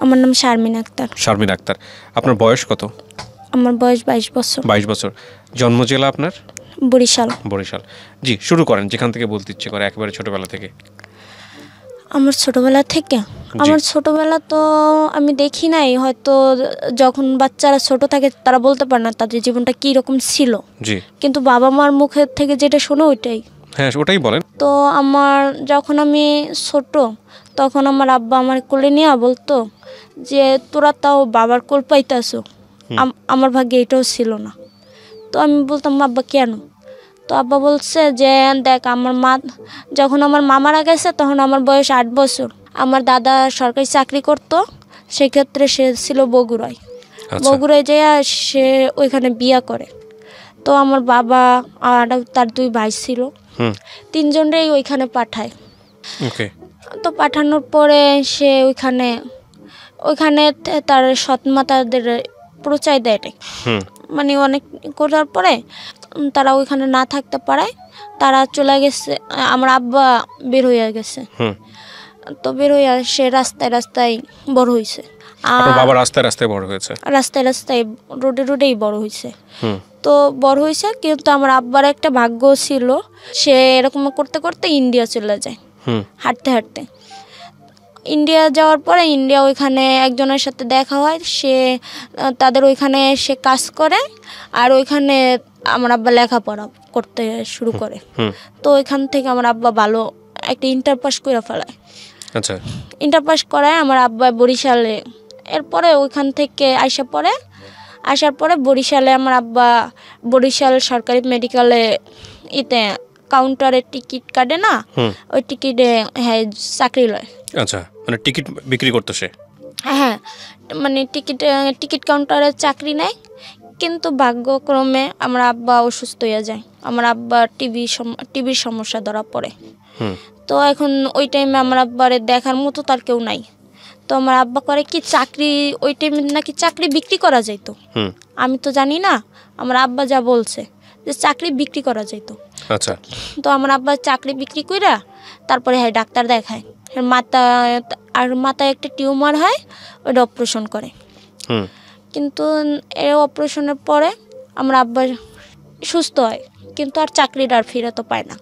আমার নাম শারমিন আক্তার। শারমিন আক্তার, আপনার বয়স কত? আমার বয়স 22 বছর। 22 বছর। জন্ম জেলা আপনার? বরিশাল। বরিশাল। জি, শুরু করেন যেখান থেকে বলতে ইচ্ছে করে, একেবারে ছোটবেলা থেকে। আমার ছোটবেলা থেকে, আমার ছোটবেলা তো আমি দেখি নাই, হয়তো যখন বাচ্চারা ছোট থাকে তারা বলতে পারে না তাদের জীবনটা কী রকম ছিল। জি, কিন্তু বাবা মার মুখের থেকে যেটা শোনো ওইটাই। হ্যাঁ, ওটাই বলেন। তো আমার যখন আমি ছোট তখন আমার আব্বা আমার কোলে নিয়ে বলতো যে তোরা তাও বাবার কোল পাইতেছো, আমার ভাগ্যে এটাও ছিল না। তো আমি বলতাম আব্বা কেন? তো আব্বা বলছে যে দেখ, আমার মা যখন আমার মা মারা গেছে তখন আমার বয়স 8 বছর। আমার দাদা সরকারি চাকরি করতো, সেক্ষেত্রে সে ছিল বগুড়ায়। বগুড়ায় যেয়ে সে ওইখানে বিয়া করে। তো আমার বাবা আর তার 2 ভাই ছিল, 3 জনেরই ওইখানে পাঠায়। তো পাঠানোর পরে সে ওইখানে তার সৎমা তাদের প্রচার দেয়, মানে অনেক করার পরে তারা ওইখানে না থাকতে পারায় তারা চলে গেছে। আমার আব্বা বের হয়ে গেছে। তো বের হয়ে সে রাস্তায় রাস্তায় বড় হয়েছে। আপনার বাবা রাস্তায় রাস্তায় বড় হয়েছে? রাস্তায় রাস্তায় রোডে রোডেই বড় হয়েছে। তো বড় হয়েছে, কিন্তু আমার আব্বার একটা ভাগ্য ছিল, সে এরকম করতে করতে ইন্ডিয়া চলে যায় হাঁটতে হাঁটতে। ইন্ডিয়া যাওয়ার পরে ওইখানে একজনের সাথে দেখা হয়, সে তাদের ওইখানে সে কাজ করে, আর ওইখানে আমার আব্বা লেখাপড়া করতে শুরু করে। তো ওইখান থেকে আমার আব্বা ভালো একটা ইন্টার পাস করে ফেলায়। আচ্ছা, ইন্টার পাস করায় আমার আব্বা বরিশালে। এরপরে ওইখান থেকে আসার পরে বরিশালে আমার আব্বা বরিশাল সরকারি মেডিকেলে কাউন্টারে টিকিট কাটে না, ওই টিকিটে হ্যাঁ চাকরি লয়। আচ্ছা, মানে টিকিট বিক্রি করতে সে? হ্যাঁ, মানে টিকিট কাউন্টারে চাকরি নেয়। কিন্তু ভাগ্যক্রমে আমার আব্বা অসুস্থ হয়ে যায়। আমার আব্বা টিবির সমস্যা ধরা পড়ে। তো এখন ওই টাইমে আমার আব্বারে দেখার মতো তার কেউ নাই। তো আমার আব্বা করে কি, চাকরি ওই টাইমে নাকি চাকরি বিক্রি করা যাইত। আমি তো জানি না, আমার আব্বা যা বলছে যে চাকরি বিক্রি করা যাইত। আচ্ছা, তো আমার আব্বা চাকরি বিক্রি কইরা তারপরে হ্যাঁ ডাক্তার দেখায়, মাথায় একটা টিউমার হয়, ওইটা অপারেশন করে। কিন্তু এই অপারেশনের পরে আমার আব্বা সুস্থ হয়, কিন্তু আর চাকরিটা আর ফিরে তো পায় না।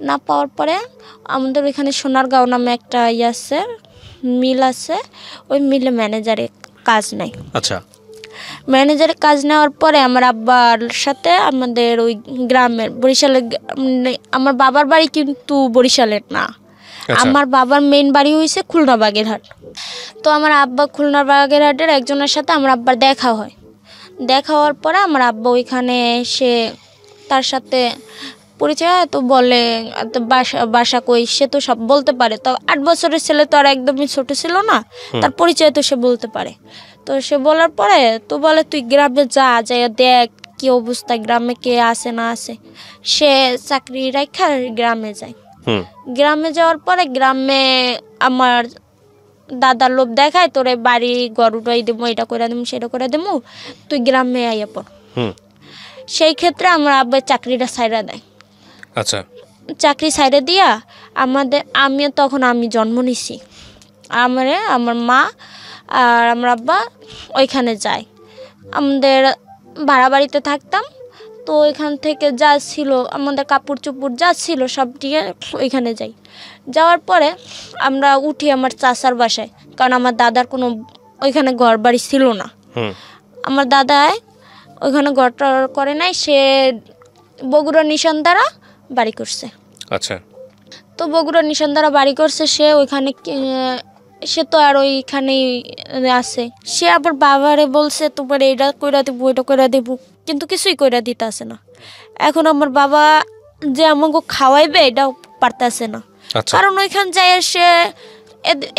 না পাওয়ার পরে আমাদের ওইখানে সোনারগাঁও নামে একটা আছে, মিল আছে, ওই মিলে ম্যানেজারে কাজ নেয়। আচ্ছা, ম্যানেজারে কাজ নেওয়ার পরে আমার আব্বার সাথে আমাদের ওই গ্রামের বরিশালের, আমার বাবার বাড়ি কিন্তু বরিশালের না, আমার বাবার মেইন বাড়ি হয়েছে খুলনা বাগেরহাট। তো আমার আব্বা খুলনা বাগেরহাটের একজনের সাথে আমার আব্বার দেখা হয়। দেখা হওয়ার পরে আমার আব্বা ওইখানে এসে তার সাথে পরিচয়, তো বলে বাসা কই, সে তো সব বলতে পারে। তো 8 বছরের ছেলে তো আর একদমই ছোট ছিল না, তার পরিচয় তো সে বলতে পারে। তো সে বলার পরে তো বলে তুই গ্রামে যাই দেখ কি অবস্থা, গ্রামে কে আছে না আছে। সে চাকরি রাখা গ্রামে যায়। গ্রামে যাওয়ার পরে গ্রামে আমার দাদার লোভ দেখায়, তোরে বাড়ি ঘর উঠাই দেবো, এটা করে দেবো সেটা করে দেবো, তুই গ্রামে আইয়া পড়। সেই ক্ষেত্রে আমার আব্বা চাকরিটা ছাইড়া দেয়। আচ্ছা, চাকরি ছাইড়া দিয়া আমি জন্ম নিছি, আমার মা আর আমার আব্বা ওইখানে যায়। আমাদের ভাড়া বাড়িতে থাকতাম, তো ওইখান থেকে যা ছিল আমাদের কাপড় চোপড় যা ছিল সব দিয়ে ওইখানে যাই। যাওয়ার পরে আমরা উঠি আমার চাচার বাসায়, কারণ আমার দাদার কোনো ওইখানে ঘর বাড়ি ছিল না। আমার দাদায় ওইখানে ঘরটা করে নাই, সে বগুড়া নিশানদারা বাড়ি করছে। আচ্ছা, তো বগুড়া নিশানদারা বাড়ি করছে, সে তো আর ওইখানেই আছে। সে আবার বাবারে বলছে তোমার এইটা কইরা দেবো ওইটা কইরা দেবো, কিন্তু কিছুই কইরা দিতে আসে না। এখন আমার বাবা যে আমাকে খাওয়াইবে এটাও পারতেছে না, কারণ ওইখান যায় সে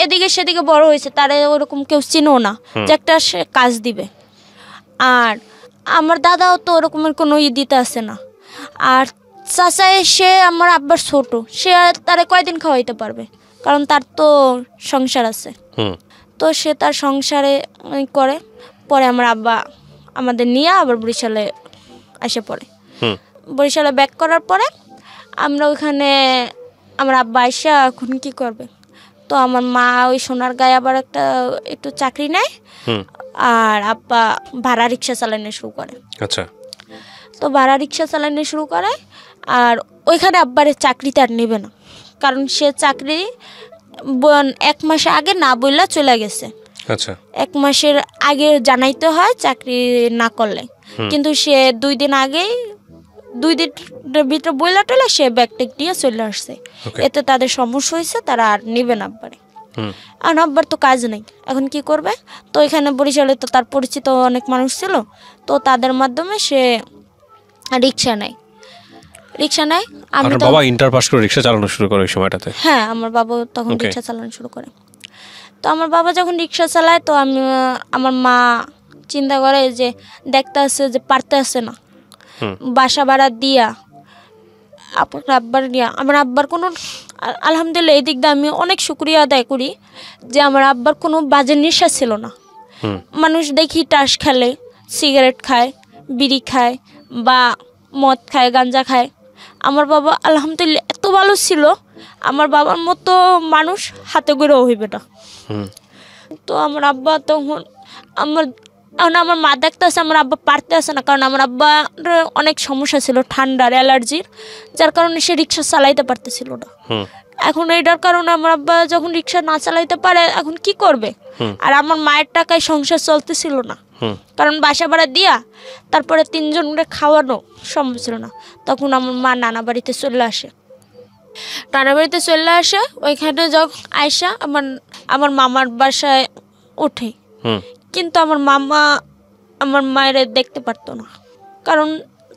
এদিকে সেদিকে বড় হয়েছে, তারে ওরকম কেউ চিনো না যে একটা সে কাজ দিবে। আর আমার দাদাও তো ওরকমের কোনো দিতে আসে না। আর চাচা সে আমার আব্বার ছোট, সে তারে কয়দিন খাওয়াইতে পারবে, কারণ তার তো সংসার আছে। তো সে তার সংসারে করে। পরে আমার আব্বা আমাদের নিয়ে আবার বরিশালে এসে পড়ে। বরিশালে ব্যাক করার পরে আমরা ওইখানে আমার আব্বা আইসা এখন কী করবে, তো আমার মা ওই সোনারগাঁয়ে আবার একটু চাকরি নেয়, আর আব্বা ভাড়া রিক্সা চালানো শুরু করে। আচ্ছা। তো ভাড়া রিক্সা চালানো শুরু করে, আর ওইখানে আব্বারের চাকরিতে আর নেবে না, কারণ সে চাকরি 1 মাস আগে না বললা চলে গেছে। আচ্ছা। 1 মাসের আগে জানাইতে হয় চাকরি না করলে, কিন্তু সে 2 দিন আগেই 2 দিনের ভিতরে বইলা টলে সে ব্যাগটেক নিয়ে চলে আসছে। এতে তাদের সমস্যা হয়েছে, তারা আর নেবে না আব্বারে। আর আব্বার তো কাজ নেই, এখন কি করবে? তো এখানে বরিশালে তো তার পরিচিত অনেক মানুষ ছিল, তো তাদের মাধ্যমে সে রিক্সা নেয়। আমি তো বাবা ইন্টার পাস করে রিক্সা চালানো শুরু করে ওই সময়টাতে? হ্যাঁ, আমার বাবা তখন রিক্সা চালানো শুরু করে। তো আমার বাবা যখন রিক্সা চালায়, তো আমার মা চিন্তা করে যে দেখতে আসছে যে পারতে আসছে না, বাসা ভাড়া দিয়া আমার আব্বার কোনো, আলহামদুলিল্লাহ এই দিক দিয়ে আমি অনেক শুকরিয়া আদায় করি যে আমার আব্বার কোনো বাজে নেশা ছিল না। মানুষ দেখি টাস খেলে, সিগারেট খায়, বিড়ি খায় বা মদ খায়, গাঞ্জা খায়। আমার বাবা আলহামদুলিল্লাহ এত ভালো ছিল, আমার বাবার মতো মানুষ হাতে গড়েও হইবে না। তো আমার আব্বা তখন আমার মা দেখতে আসে, আমার আব্বা পারতে আসে না, কারণ আমার আব্বার অনেক সমস্যা ছিল, ঠান্ডার অ্যালার্জির, যার কারণে সে রিক্সা চালাইতে পারতেছিল না। এখন এইটার কারণে আমার আব্বা যখন রিক্সা না চালাইতে পারে, এখন কি করবে? আর আমার মায়ের টাকায় সংসার চলতেছিল না, কারণ বাসা ভাড়া দিয়া তারপরে 3 জনকে খাওয়ানো সম্ভব ছিল না। তখন আমার মা নানা বাড়িতে চলে আসে। ওইখানে যখন আয়সা আমার মামার বাসায় ওঠে, কিন্তু আমার মামা আমার মায়ের দেখতে পারতো না, কারণ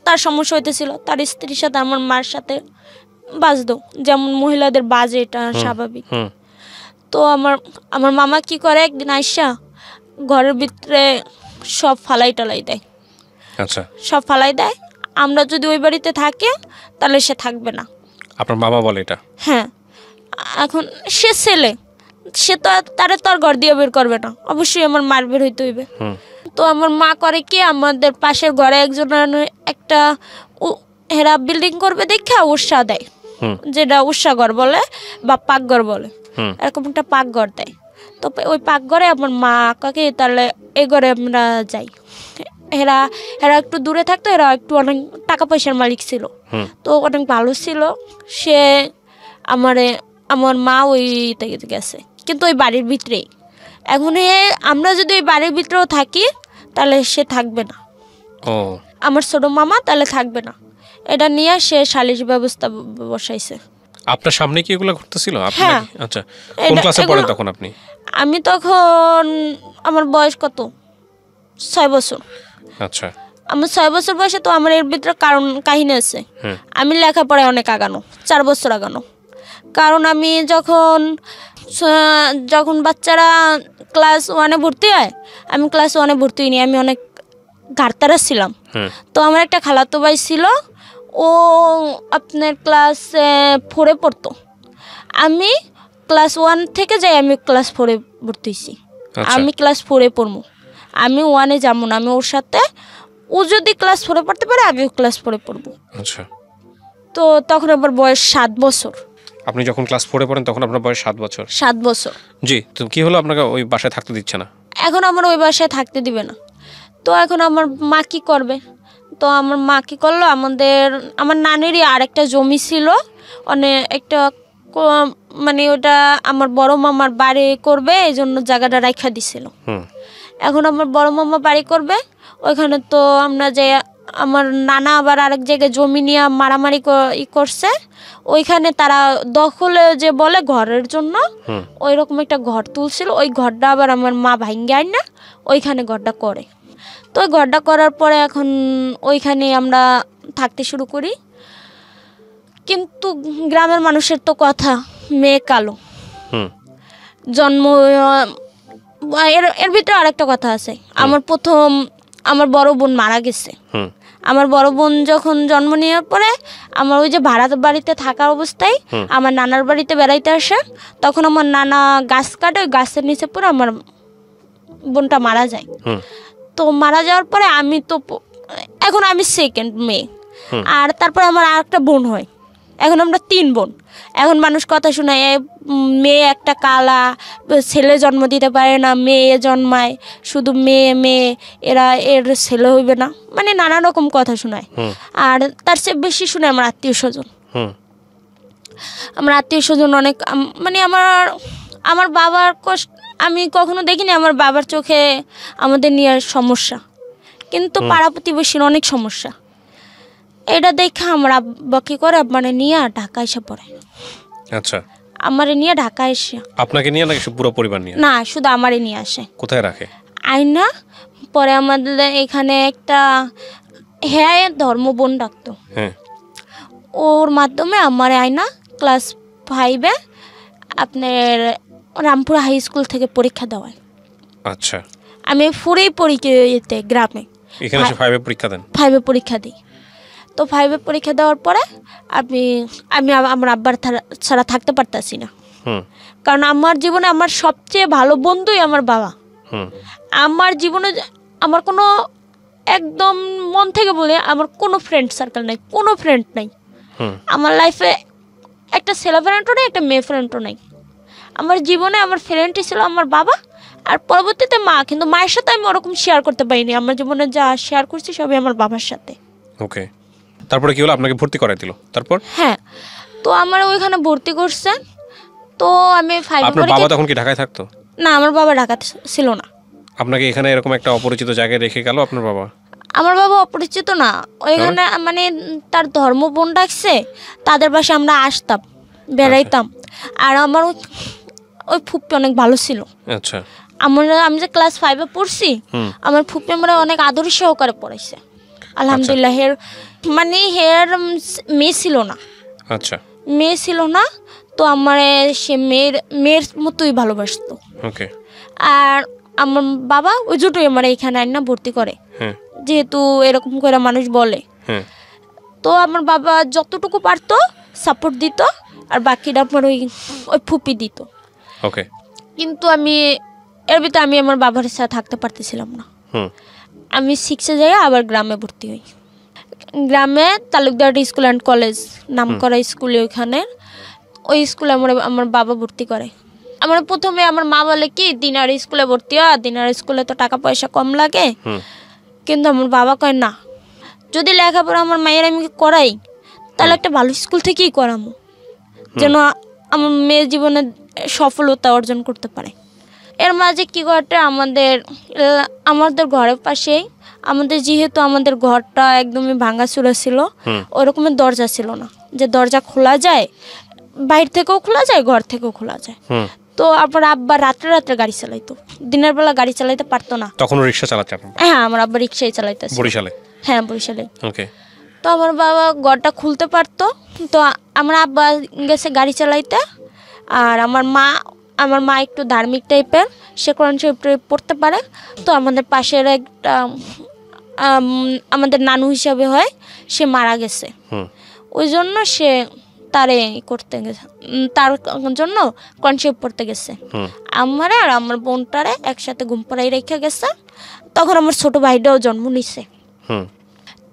তার সমস্যা হইতেছিল, তার স্ত্রীর সাথে আমার মার সাথে বাজতো, যেমন মহিলাদের বাজে, এটা স্বাভাবিক। তো আমার মামা কি করে, একদিন আইসা ঘরের ভিতরে সব ফালাই টালাই দেয়। আচ্ছা। সব ফালাই দেয়, আমরা যদি ওই বাড়িতে থাকি তাহলে সে থাকবে না। আপনার মামা বলে এটা? হ্যাঁ। এখন সে ছেলে, সে তো তারে তো আর ঘর দিয়ে বের করবে না, অবশ্যই আমার মার বের হইতে হইবে। তো আমার মা করে কি, আমাদের পাশের ঘরে একজন একটা হেরা বিল্ডিং করবে দেখে উৎসাহ দেয়, যেটা উৎসাহঘর বলে বা পাকঘর বলে, এরকম একটা পাকঘর দেয়। তো ওই পাকঘরে আমার মা কাকে তাহলে এই ঘরে আমরা যাই। এরা একটু দূরে থাকতো, এরা একটু অনেক টাকা পয়সার মালিক ছিল, তো অনেক ভালো ছিল। সে আমার মা ওই গেছে, কিন্তু ওই বাড়ির ভিতরেই। এখন আমরা যদি ওই বাড়ির ভিতরেও থাকি তাহলে সে থাকবে না, আমার ছোট মামা তাহলে থাকবে না। এটা নিয়ে সে সালিশ ব্যবস্থা বসাইছে। আপনার সামনে কি এগুলো ঘটতেছিল? আচ্ছা, কোন ক্লাসে পড়েন তখন আপনি? আমি তখন, আমার বয়স কত, 6 বছর। আচ্ছা। আমার 6 বছর বয়সে, তো আমার এর ভিতরে কাহিনী আছে। আমি লেখাপড়ায় অনেক আগানো, 4 বছর আগানো। কারণ আমি যখন বাচ্চারা ক্লাস 1-এ ভর্তি হয়, আমি ক্লাস 1-এ ভর্তি হইনি, আমি অনেক ঘাটতারা ছিলাম। তো আমার একটা খালাতো ভাই ছিল, ও আপনার ক্লাস 4-এ পড়তো। আমি ক্লাস 1 থেকে যাই, আমি ক্লাস 4-এ ভর্তি হয়েছি। আমি ক্লাস 4-এ পড়বো, আমি 1-এ যাবো না, আমি ওর সাথে, ও যদি ক্লাস 4-এ পড়তে পারে আমিও ক্লাস 4-এ পড়বো। আচ্ছা। তো তখন আমার বয়স 7 বছর। আপনি যখন ক্লাস 4-এ পড়েন তখন আপনার বয়স 7 বছর? 7 বছর। জি। তো কি হলো, আপনাকে ওই বাসায় থাকতে দিচ্ছে না? এখন আমার ওই বাসায় থাকতে দিবে না। তো এখন আমার মা কি করবে? তো আমার মা কি করলো, আমার নানিরই আরেকটা জমি ছিল, একটা মানে ওটা আমার বড় মামার বাড়ি করবে, এই জন্য জায়গাটা রাখা দিছিল। এখন আমার বড় মামা বাড়ি করবে, ওইখানে তো আমরা যে আমার নানা আবার আরেক জায়গায় জমি নিয়ে মারামারি করছে, ওইখানে তারা দখলে যে বলে ঘরের জন্য ওই রকম একটা ঘর তুলছিল, ওই ঘরটা আবার আমার মা ভাঙ্গে আয় না ওইখানে ঘরটা করে। তো ওই ঘরটা করার পরে এখন ওইখানে আমরা থাকতে শুরু করি। কিন্তু গ্রামের মানুষের তো কথা, মেয়ে কালো, জন্ম। এর ভিতরে আরেকটা কথা আছে, আমার বড় বোন মারা গেছে। আমার বড় বোন যখন জন্ম নেওয়ার পরে আমার ওই যে ভাড়া বাড়িতে থাকার অবস্থায় আমার নানার বাড়িতে বেড়াইতে আসে, তখন আমার নানা গাছ কাটে, ওই গাছের নিচে পড়ে আমার বোনটা মারা যায়। তো মারা যাওয়ার পরে এখন আমি সেকেন্ড মেয়ে, আর তারপরে আমার আরেকটা বোন হয়, এখন আমরা 3 বোন। এখন মানুষ কথা শোনায় মেয়ে একটা কালা, ছেলে জন্ম দিতে পারে না, মেয়ে জন্মায়, শুধু মেয়ে এর ছেলে হইবে না, মানে নানা রকম কথা শোনায়। আর তার চেয়ে বেশি শুনে আমার আত্মীয় স্বজন। আমার আত্মীয় স্বজন অনেক, মানে আমার বাবার কষ্ট আমি কখনো দেখিনি। আমার বাবার চোখে আমাদের নিয়ে সমস্যা, কিন্তু পাড়া প্রতিবেশীর অনেক সমস্যা। এটা দেখে আমার আব্বা কি করে, মানে নিয়ে ঢাকা এসে পড়ে। আচ্ছা, আমারে নিয়ে ঢাকা এসে। আপনাকে নিয়ে নাকি পুরো পরিবার নিয়ে? না, শুধু আমারে নিয়ে আসে। কোথায় রাখে? আয়না। পরে আমাদের এখানে একটা ধর্মবোন ডাকতো, ওর মাধ্যমে আমার আয়না ক্লাস 5-এ আপনার রামপুরা হাই স্কুল থেকে পরীক্ষা দেওয়ায়। আচ্ছা, আমি ফুরেই পরীক্ষা গ্রামে এখানে 5-এ পরীক্ষা দেন? 5-এ পরীক্ষা দিই। তো 5-এ পরীক্ষা দেওয়ার পরে আমি আমার আব্বার ছাড়া থাকতে পারতাছি না, কারণ আমার জীবনে আমার সবচেয়ে ভালো বন্ধুই আমার বাবা। আমার জীবনে আমার কোনো, একদম মন থেকে বলে, আমার কোনো ফ্রেন্ড সার্কেল নাই, কোনো ফ্রেন্ড নাই আমার লাইফে। একটা ছেলে ফ্রেন্ডও নেই, একটা মেয়ে ফ্রেন্ডও নাই। আমার জীবনে আমার ফ্রেন্ডই ছিল আমার বাবা, আর পরবর্তীতে মা। কিন্তু মায়ের সাথে আমি ওরকম শেয়ার করতে পারিনি। আমার জীবনে যা শেয়ার করছি সবই আমার বাবার সাথে। ওকে, তারপরে কি হলো? আপনাকে ভর্তি করাই দিল? তারপর? হ্যাঁ, তো আমার ওইখানে ভর্তি করছে। তো আমি 5 আপনার বাবা তখন কি ঢাকায় থাকতো? না, আমার বাবা ঢাকাতে ছিল না। আপনাকে এখানে এরকম একটা অপরিচিত জায়গায় রেখে গেল আপনার বাবা? আমার বাবা অপরিচিত না, ওইখানে মানে তার ধর্মবোন ডাকছে, তাদের বাসায় আমরা আসতাম, বেড়াইতাম। আর আমার ওই ফুপ্পি অনেক ভালো ছিল। আচ্ছা, আমি যে ক্লাস 5-এ পড়ছি, আমার ফুপ্পি আমার অনেক আদর সহকারে পড়াইছে আলহামদুলিল্লাহ। মানে মেয়ে ছিল না। আচ্ছা, মেয়ে ছিল না, তো আমার সে মেয়ের মতোই ভালোবাসতো। ওকে। আর আমার বাবা ওই জন্যই আমার এখানে আইনা ভর্তি করে, যেহেতু এরকম করে মানুষ বলে। তো আমার বাবা যতটুকু পারতো সাপোর্ট দিত, আর বাকিটা আমার ওই ফুপি দিত। ওকে। কিন্তু আমি এর ভিতরে আমি আমার বাবার সাথে থাকতে পারতেছিলাম না। আমি 6-এ যাই, আবার গ্রামে ভর্তি হই। গ্রামে তালুকদার স্কুল অ্যান্ড কলেজ নাম করা স্কুলে, ওই স্কুলে আমার বাবা ভর্তি করে। আমার প্রথমে আমার মা বলে কি দিনার স্কুলে ভর্তি হয়, দিনার স্কুলে তো টাকা পয়সা কম লাগে। কিন্তু আমার বাবা কয় না, যদি লেখাপড়া আমার মায়ের আমি করাই, তাহলে একটা ভালো স্কুল থেকেই করামো, যেন আমার মেয়ের জীবনে সফলতা অর্জন করতে পারে। এর মাঝে কী ঘটে, আমাদের ঘরের পাশেই, যেহেতু আমাদের ঘরটা একদমই ভাঙাচুরা ছিল, ওরকমের দরজা ছিল না যে দরজা খোলা যায়, বাইরে থেকেও খোলা যায়, ঘর থেকেও খোলা যায়। তো আপনার আব্বা রাত্রে গাড়ি চালাইতো, দিনের বেলা গাড়ি চালাইতে পারতো না। তখন রিক্সা চালাচ্ছে? হ্যাঁ, আমার আব্বা রিক্সাই চালাইতেছে। বরিশালে? হ্যাঁ, বরিশালে। ওকে। তো আমার বাবা ঘরটা খুলতে পারতো, তো আমার আব্বা গেছে গাড়ি চালাইতে। আর আমার মা একটু ধার্মিক টাইপের, সে কোরআন শরীফ পড়তে পারে। তো আমাদের পাশের একটা আমাদের নানু হিসাবে হয়, সে মারা গেছে। ওই জন্য সে তারে করতে গেছে, তার জন্য কোরআন শরীফ পড়তে গেছে। আমারে আর আমার বোনটারে একসাথে ঘুম পাড়াই রেখে গেছে। তখন আমার ছোট ভাইটাও জন্ম নিছে।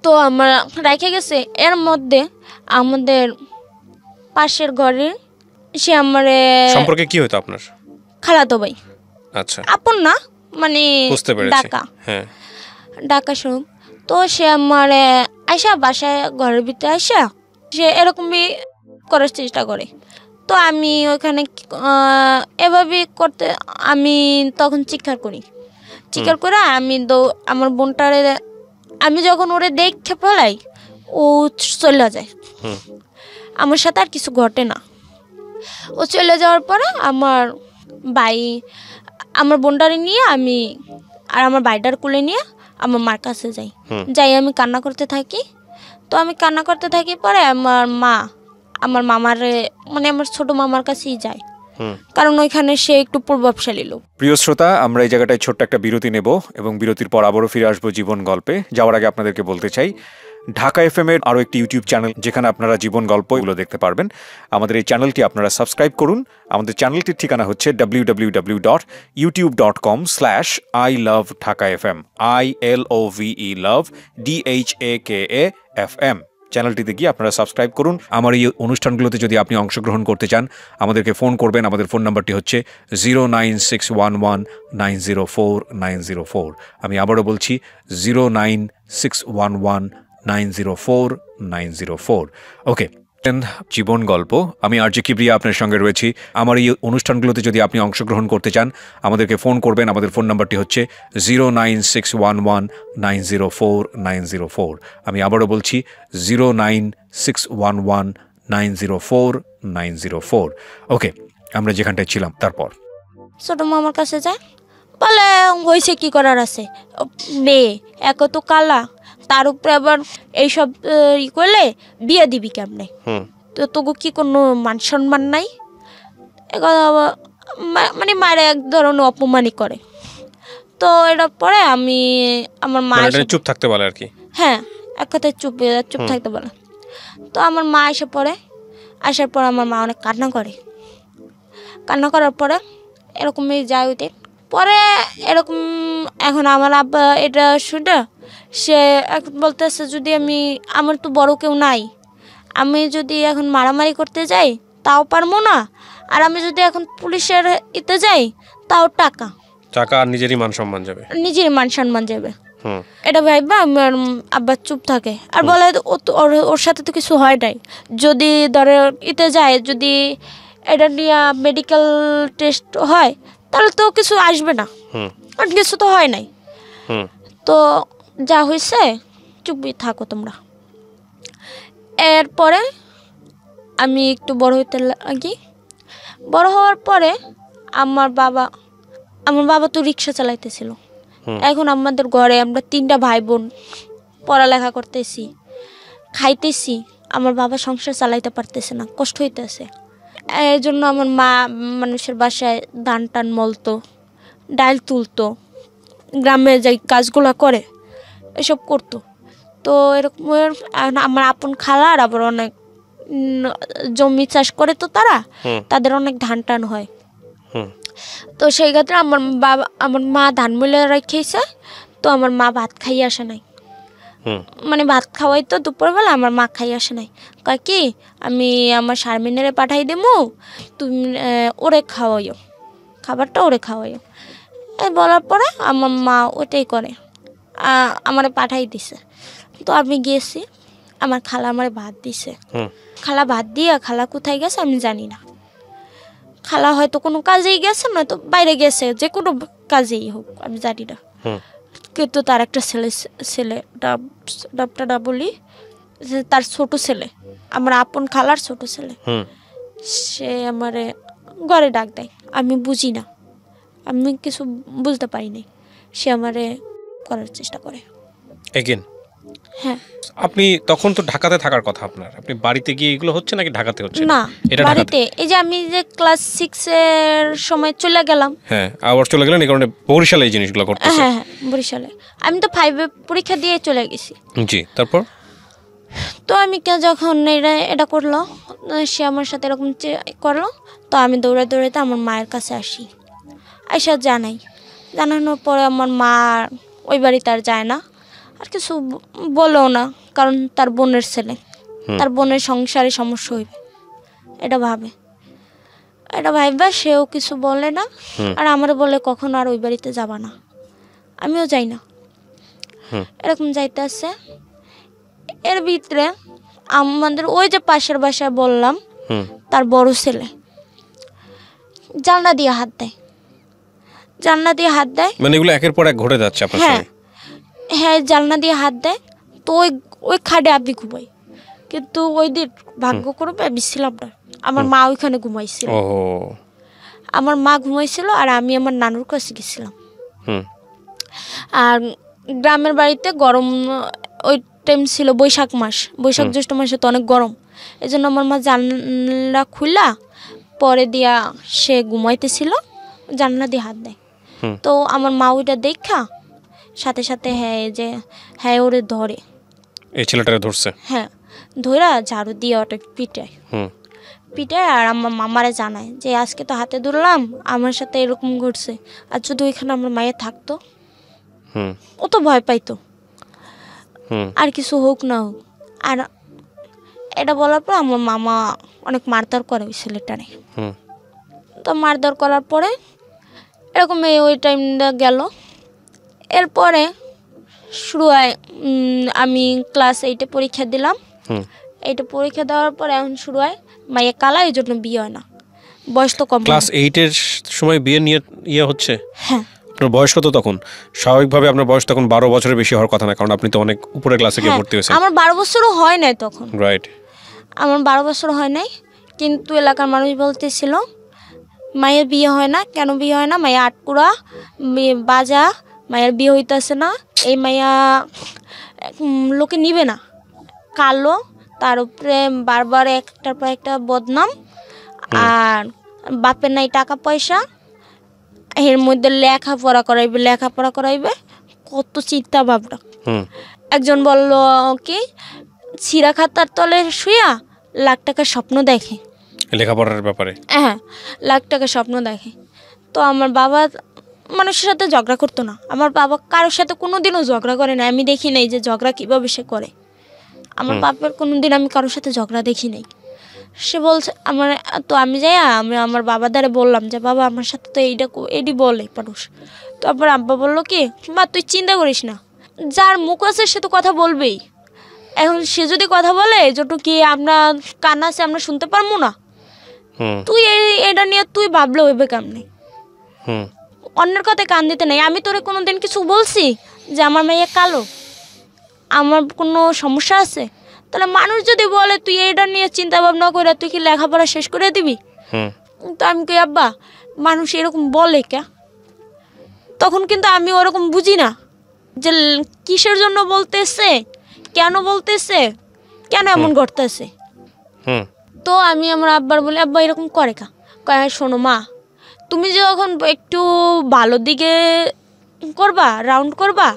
তো আমরা রেখে গেছে। এর মধ্যে আমাদের পাশের ঘরে সে আমার সম্পর্কে কি হতো আপনার? খালাতো ভাই। আচ্ছা, আপন না, মানে ডাকা শুন। তো সে আমার আইসা বাসায় ঘরের ভিতরে আইসা সে এরকমই করার চেষ্টা করে। তো আমি ওইখানে এভাবে করতে, আমি তখন চিৎকার করে আমি আমার বোনটারে, আমি যখন ওরে দেখে ফেলাই, ও চলে যায়। আমার সাথে আর কিছু ঘটে না। ও চলে যাওয়ার পরে আমার বোনটারে নিয়ে আর আমার ভাইটার কোলে নিয়ে আমার মার কাছে যাই আমি কান্না করতে থাকি। তো আমি কান্না করতে থাকি, পরে আমার মামারে, মানে আমার ছোট মামার কাছেই যায়, কারণ ওইখানে সে একটু প্রভাবশালী লোক। প্রিয় শ্রোতা, আমরা এই জায়গাটায় ছোট্ট একটা বিরতি নেব এবং বিরতির পর আবারও ফিরে আসবো জীবন গল্পে। যাওয়ার আগে আপনাদেরকে বলতে চাই, ঢাকা এফএম এর আরও একটি ইউটিউব চ্যানেল, যেখানে আপনারা জীবন গল্পগুলো দেখতে পারবেন। আমাদের এই চ্যানেলটি আপনারা সাবস্ক্রাইব করুন। আমাদের চ্যানেলটির ঠিকানা হচ্ছে www.youtube.com/ilovedhakafm, ILOVE love DHAKAFM। চ্যানেলটিতে গিয়ে আপনারা সাবস্ক্রাইব করুন। আমার এই অনুষ্ঠানগুলোতে যদি আপনি অংশগ্রহণ করতে চান আমাদেরকে ফোন করবেন। আমাদের ফোন নাম্বারটি হচ্ছে 09611904904। আমি আবারও বলছি 09611904904। ওকে, জীবন গল্প। আমি আরজে কিবরিয়া আপনার সঙ্গে রয়েছি। আমার এই অনুষ্ঠানগুলোতে যদি আপনি অংশগ্রহণ করতে চান আমাদেরকে ফোন করবেন। আমাদের ফোন নাম্বারটি হচ্ছে 09611904904। আমি আবারও বলছি 09611904904। ওকে, আমরা যেখানটায় ছিলাম তারপর ছোট মামার কাছে যায়, বলে হয়েছে কি করার আছে, মেয়ে এক তো কালা, তার উপরে আবার এইসব ই করলে বিয়ে দিবি কেমনে, তো তবু কি কোনো মান সম্মান নাই, মানে মায়ের এক ধরনের অপমানই করে। তো এটা পরে আমি আমার মা চুপ থাকতে বলে আর কি। হ্যাঁ, এক কথায় চুপ থাকতে বলে। তো আমার মা এসে পড়ে, আসার পর আমার মা অনেক কান্না করার পরে এরকমই যায় ওই দিন। পরে এরকম এখন আমার আব্বা এটা শুনে সে এখন বলতেছে, যদি আমার তো বড় কেউ নাই, আমি যদি এখন মারামারি করতে যাই তাও পারবো না, আর আমি যদি এখন পুলিশের ইতে যাই তাও টাকা আর নিজেরই মান সম্মান যাবে। এটা ভাইবা আমার আব্বা চুপ থাকে আর বলে ওর সাথে তো কিছু হয় নাই, যদি ধরে ইতে যায়, যদি এটা নিয়ে মেডিকেল টেস্ট হয় তাহলে তো কিছু আসবে না, কিছু তো হয় নাই। তো যা হয়েছে চুপই থাকো তোমরা। এরপরে আমি একটু বড় হইতে লাগি। বড় হওয়ার পরে আমার বাবা তো রিক্সা চালাইতেছিল। এখন আমাদের ঘরে আমরা 3টা ভাই বোন পড়ালেখা করতেছি, খাইতেছি, আমার বাবা সংসার চালাইতে পারতেছে না, কষ্ট হইতেছে। এর জন্য আমার মা মানুষের বাসায় ধান টান মলতো, ডাল তুলতো, গ্রামে যাই কাজগুলো করে এসব করতো। তো এরকম আমার আপন খালার আবার অনেক জমি চাষ করে, তো তাদের অনেক ধান টান হয়। তো সেই ক্ষেত্রে আমার মা ধান মিলে রেখেছে। তো আমার মা ভাত খাইয়ে আসে নাই, মানে ভাত খাওয়াই তো দুপুরবেলা আমার মা খাইয়ে আসে নাই। কয় কি, আমি আমার শারমিনেরে পাঠাই দেবো, তুমি ওরে খাওয়াইও, খাবারটা ওরে খাওয়াইও। এই বলার পরে আমার মা ওটাই করে, আমারে পাঠাই দিছে। তো আমি গেছি, আমার খালা আমারে ভাত দিছে। খালা ভাত দিয়ে খালা কোথায় গেছে আমি জানি না। খালা হয়তো কোনো কাজেই গেছে, নয়তো বাইরে গেছে, যে কোনো কাজেই হোক আমি জানি না। কিন্তু তার একটা ছেলে ডাবটা বলি, তার ছোট ছেলে, আমার আপন খালার ছোট ছেলে, সে আমারে ঘরে ডাক দেয়। আমি বুঝি না, আমি কিছু বুঝতে পারি নাই, সে আমারে করার চেষ্টা করে। হ্যাঁ, আপনি তখন তো ঢাকাতে থাকার কথা আপনার, আপনি বাড়িতে গিয়ে এগুলো হচ্ছে নাকি ঢাকাতে হচ্ছে? না, বাড়িতে। এই যে আমি যে ক্লাস 6 এর সময় চলে গেলাম। হ্যাঁ, আবার চলে গেলেন, এই কারণে বরিশালে এই জিনিসগুলো করতেছেন। হ্যাঁ, বরিশালে। আমি তো 5 এ পরীক্ষা দিয়ে চলে গেছি। জি, তারপর তো আমি যখন এটা করলো, সে আমার সাথে এরকম করলো, তো আমি দৌড়াতে আমার মায়ের কাছে আসি, আইসা জানানোর পরে আমার মা ওই বাড়িতে আর যায় না, আর কিছু বলেও না, কারণ তার বোনের ছেলে, তার বোনের সংসারে সমস্যা হইবে এটা ভাইবা সেও কিছু বলে না। আর আমার বলে কখনো আর ওই বাড়িতে যাবা না, আমিও যাই না। এরকম যাইতে আছে। এর ভিতরে আমাদের ওই যে পাশের বাসায় বললাম, তার বড় ছেলে জানলা দিয়ে হাত দেয়। মানে এগুলো একের পর এক ঘটে যাচ্ছে আপনার সাথে? হ্যাঁ, জানলা দিয়ে হাত দেয়। তো ওই খাটে আমি ঘুমাই, কিন্তু ওই দিন ভাগ্য করবে আমি ছিলাম না, আমার মা ওইখানে ঘুমাইছিল। আমার মা ঘুমাইছিল আর আমি আমার নানুর কাছে গেছিলাম। আর গ্রামের বাড়িতে গরম ওই টাইম ছিল, বৈশাখ জ্যৈষ্ঠ মাসে তো অনেক গরম। এই জন্য আমার মা জানলা খুলা পরে দিয়া সে ঘুমাইতেছিল, জানলা দিয়ে হাত দেয়। তো আমার মা ওইটা দেখা সাথে সাথে হ্যাঁ ওরে ধরে, এই ছেলেটারে ধরছে। হ্যাঁ, ধরা ঝাড়ু দিয়ে ওটা পিটায় আর আমার মামারে জানায় যে আজকে তো হাতে ধরলাম, আমার সাথে এরকম ঘটছে, আর যদি ওইখানে আমার মায়ের থাকতো, ও তো ভয় পাইতো, আর কিছু হোক না হোক। আর এটা বলার পর আমার মামা অনেক মারধর করে ওই ছেলেটারে। হুম তো মারধর করার পরে এরকম ওই টাইমটা গেল। এরপরে শুরু হয় আমি ক্লাস 8-এ পরীক্ষা দিলাম। হুম 8-এ পরীক্ষা দেওয়ার পরে এখন শুরু হয় মাইয়া কালা, এই জন্য বিয়ে হয় না, বয়স তো কম। ক্লাস 8-এর সময় বিয়ে নিয়ে ইয়ে হচ্ছে? হ্যাঁ। আপনার বয়স কত তখন? স্বাভাবিকভাবে আপনার বয়স তখন 12 বছরের বেশি হওয়ার কথা না, কারণ আপনি তো অনেক উপরের ক্লাসে গিয়ে ভর্তি হয়েছেন। আমার 12 বছরও হয় নাই তখন। রাইট। আমার 12 বছর হয় নাই, কিন্তু এলাকার মানুষ বলতেছিল মায়ের বিয়ে হয় না। কেন বিয়ে হয় না? মায়া আটকুড়া, বাজা, মায়ের বিয়ে হইতেছে না, এই মায়া লোকে নিবে না, কালো, তার উপরে বারবার একটার পর একটা বদনাম, আর বাপের নাই টাকা পয়সা, এর মধ্যে লেখাপড়া করাইবে, কত চিন্তা ভাবনা। একজন বলল কি ছিঁড়া খাতার তলে শুয়া লাখ টাকার স্বপ্ন দেখে লেখাপড়ার ব্যাপারে। হ্যাঁ, লাখ টাকার স্বপ্ন দেখে। তো আমার বাবা মানুষের সাথে ঝগড়া করতো না। আমার বাবা কারোর সাথে কোনোদিনও ঝগড়া করে না। আমি দেখি নাই যে ঝগড়া কীভাবে সে করে। আমার বাপের কোনোদিন আমি কারোর সাথে ঝগড়া দেখি নাই। সে বলছে তো আমি যাই আমার বাবার দ্বারা বললাম যে বাবা আমার সাথে তো এইটি বলে মানুষ। তো আবার আব্বা বললো কি বা তুই চিন্তা করিস না, যার মুখ আছে সে তো কথা বলবেই। এখন সে যদি কথা বলে যত কি আমরা কান আছে আমরা শুনতে পারবো না। তুই এটা নিয়ে তুই ভাবলে হইবে কেমনি? অন্যের কথায় কান দিতে নেই। আমি তোরে কোনোদিন কিছু বলছি যে আমার মেয়ে কালো, আমার কোনো সমস্যা আছে? তাহলে মানুষ যদি বলে তুই এটা নিয়ে চিন্তা ভাবনা করে তুই কি লেখাপড়া শেষ করে দিবি? তো আমি কই আব্বা মানুষ এরকম বলে কে? তখন কিন্তু আমি ওরকম বুঝি না যে কিসের জন্য বলতেছে, কেন বলতেছে, কেন এমন ঘটতেছে। তো আমি আমার আব্বার বলি আব্বা এরকম করে কা? কয় শোনো মা, তুমি যখন একটু ভালো দিকে করবা, রাউন্ড করবা,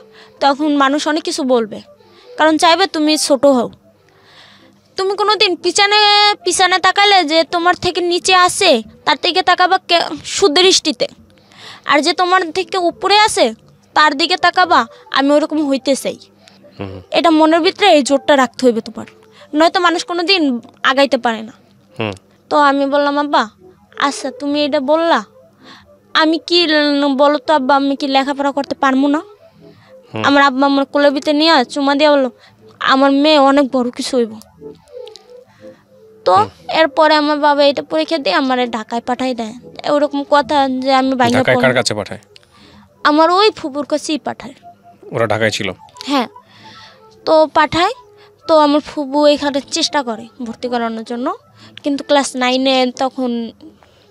তখন মানুষ অনেক কিছু বলবে, কারণ চাইবে তুমি ছোট হও। তুমি কোনো দিন পিছনে তাকালে যে তোমার থেকে নিচে আসে তার থেকে তাকাবা সুদৃষ্টিতে, আর যে তোমার থেকে উপরে আসে তার দিকে তাকাবা আমি ওরকম হইতে চাই। এটা মনের ভিতরে এই জোরটা রাখতে হইবে তোমার, নয়তো মানুষ কোনো দিন আগাইতে পারে না। তো আমি বললাম আব্বা আচ্ছা তুমি এটা বললা, আমি কি বলো তো আব্বা, আমি কি লেখাপড়া করতে পারবো না? আমার আব্বা আমার কোলের ভিতরে নিয়ে চুমা দিয়ে বললো আমার মেয়ে অনেক বড় কিছু হইব। তো এরপরে আমার বাবা এটা পরীক্ষা দিয়ে আমার ঢাকায় পাঠাই দেয়। ওরকম কথা যে আমি ঢাকায় কার কাছে পাঠায়? আমার ওই ফুপুর কাছেই পাঠায়। ওরা ঢাকায় ছিল? হ্যাঁ। তো পাঠায়, তো আমার ফুপু এখানে চেষ্টা করে ভর্তি করানোর জন্য, কিন্তু ক্লাস 9-এ তখন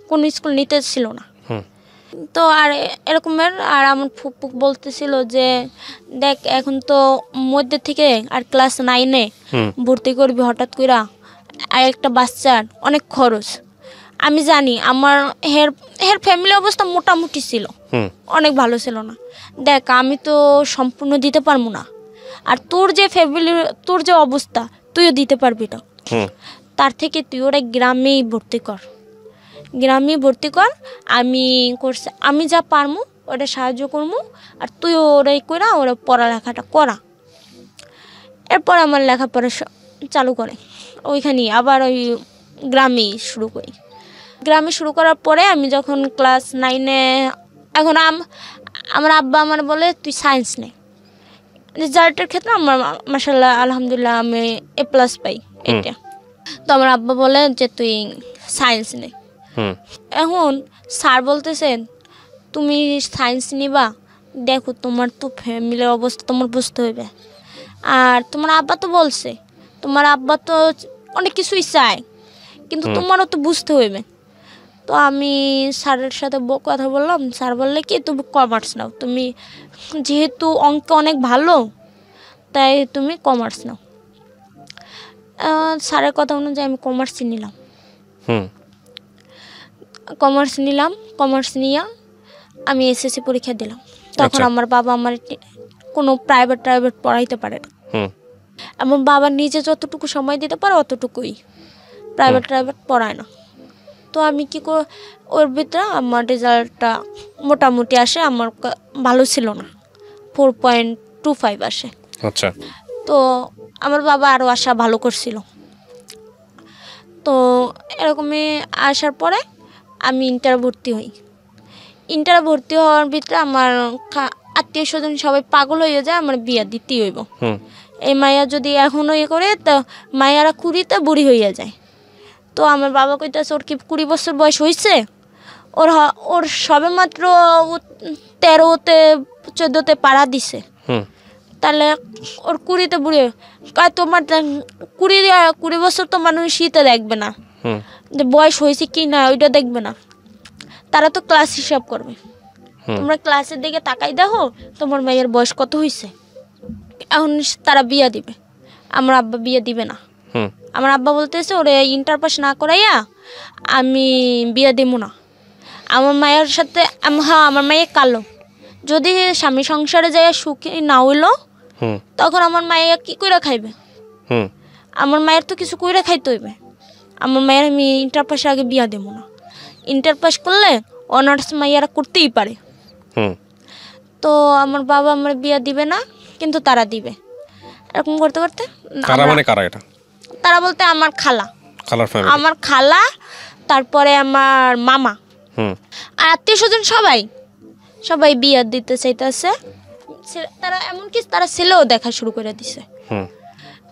কোনো স্কুল নিতে ছিল না। তো আর এরকমের আর আমার ফুপু বলতেছিল যে দেখ এখন তো মধ্যে থেকে আর ক্লাস 9-এ ভর্তি করবি হঠাৎ কইরা, আর একটা বাচ্চার অনেক খরচ। আমি জানি আমার হের ফ্যামিলি অবস্থা মোটামুটি ছিল, অনেক ভালো ছিল না। দেখ আমি তো সম্পূর্ণ দিতে পারবো না, আর তোর যে ফ্যামিলি, তোর যে অবস্থা তুইও দিতে পারবি না। তার থেকে তুই ওরা গ্রামেই ভর্তি কর, আমি যা পারবো ওটা সাহায্য করবো, আর তুই ওরাই করা ওরা পড়ালেখাটা করা। এরপর আমার লেখাপড়া চালু করে ওইখানেই, আবার ওই গ্রামেই শুরু করি। গ্রামে শুরু করার পরে আমি যখন ক্লাস 9-এ, এখন আমার আব্বা আমার বলে তুই সায়েন্স নে। রেজাল্টের ক্ষেত্রে আমার মাশাআল্লাহ আলহামদুলিল্লাহ আমি A+ পাই এটা। তো আমার আব্বা বলে যে তুই সায়েন্স নে। এখন স্যার বলতেছেন তুমি সায়েন্স নিবা, দেখো তোমার তো ফ্যামিলির অবস্থা তোমার বুঝতে হইবে, আর তোমার আব্বা তো বলছে, তোমার আব্বা তো অনেক কিছুই চায়, কিন্তু তোমারও তো বুঝতে হইবে। তো আমি স্যারের সাথে কথা বললাম, স্যার বললে কি তুমি কমার্স নাও, তুমি যেহেতু অঙ্ক অনেক ভালো তাই তুমি কমার্স নাও। স্যারের কথা অনুযায়ী আমি কমার্সই নিলাম। কমার্স নিয়ে আমি SSC পরীক্ষা দিলাম। তখন আমার বাবা আমার কোনো প্রাইভেট পড়াইতে পারে না, আমার বাবা নিজে যতটুকু সময় দিতে পারে অতটুকুই, প্রাইভেট পড়ায় না। তো আমি কি ওর ভিতরে আমার রেজাল্টটা মোটামুটি আসে, আমার ভালো ছিল না, 4.25 আসে। আচ্ছা। তো আমার বাবা আরও আশা ভালো করছিল, তো এরকমই আসার পরে আমি ইন্টারে ভর্তি হই। ইন্টারে ভর্তি হওয়ার ভিতরে আমার আত্মীয় স্বজন সবাই পাগল হয়ে যায়, আমার বিয়া দিতেই হইব। এই মায়া যদি এখনও ইয়ে করে তো মায়ারা 20তে বুড়ি হইয়া যায়। তো আমার বাবা কইতেছে ওর কি 20 বছর বয়স হয়েছে, ওর সবে মাত্র 13তে 14তে পাড়া দিছে, তাহলে ওর 20তে বুড়ি তোমার 20 বছর তো মানুষ শীতে দেখবে না, যে বয়স হয়েছে কি না ওইটা দেখবে না, তারা তো ক্লাস হিসাব করবে। তোমরা ক্লাসের দিকে তাকাই দেখো তোমার মেয়ের বয়স কত হয়েছে। এখন তারা বিয়া দিবে, আমার আব্বা বিয়ে দিবে না। আমার আব্বা বলতেছে ওরে ইন্টার পাস না করাইয়া আমি বিয়ে দিব না। আমার মায়ের সাথে হ্যাঁ আমার মায়ে কালো, যদি স্বামী সংসারে যায় সুখী না হইলো তখন আমার মায়ে কি কইরা খাইবে? আমার মায়ের তো কিছু কইরা খাইতে হইবে। আমার মায়ের আমি ইন্টার পাসের আগে বিয়া দেবো না। ইন্টার পাস করলে অনার্স মাইয়ারা করতেই পারে। তো আমার বাবা আমার বিয়া দিবে না, কিন্তু তারা দিবে। এরকম করতে করতে তারা বলতে আমার খালা, আমার খালা, তারপরে আমার মামা আর আত্মীয় স্বজন সবাই বিয়া দিতে চাইতেছে। তারা এমনকি তারা ছেলেও দেখা শুরু করে দিছে।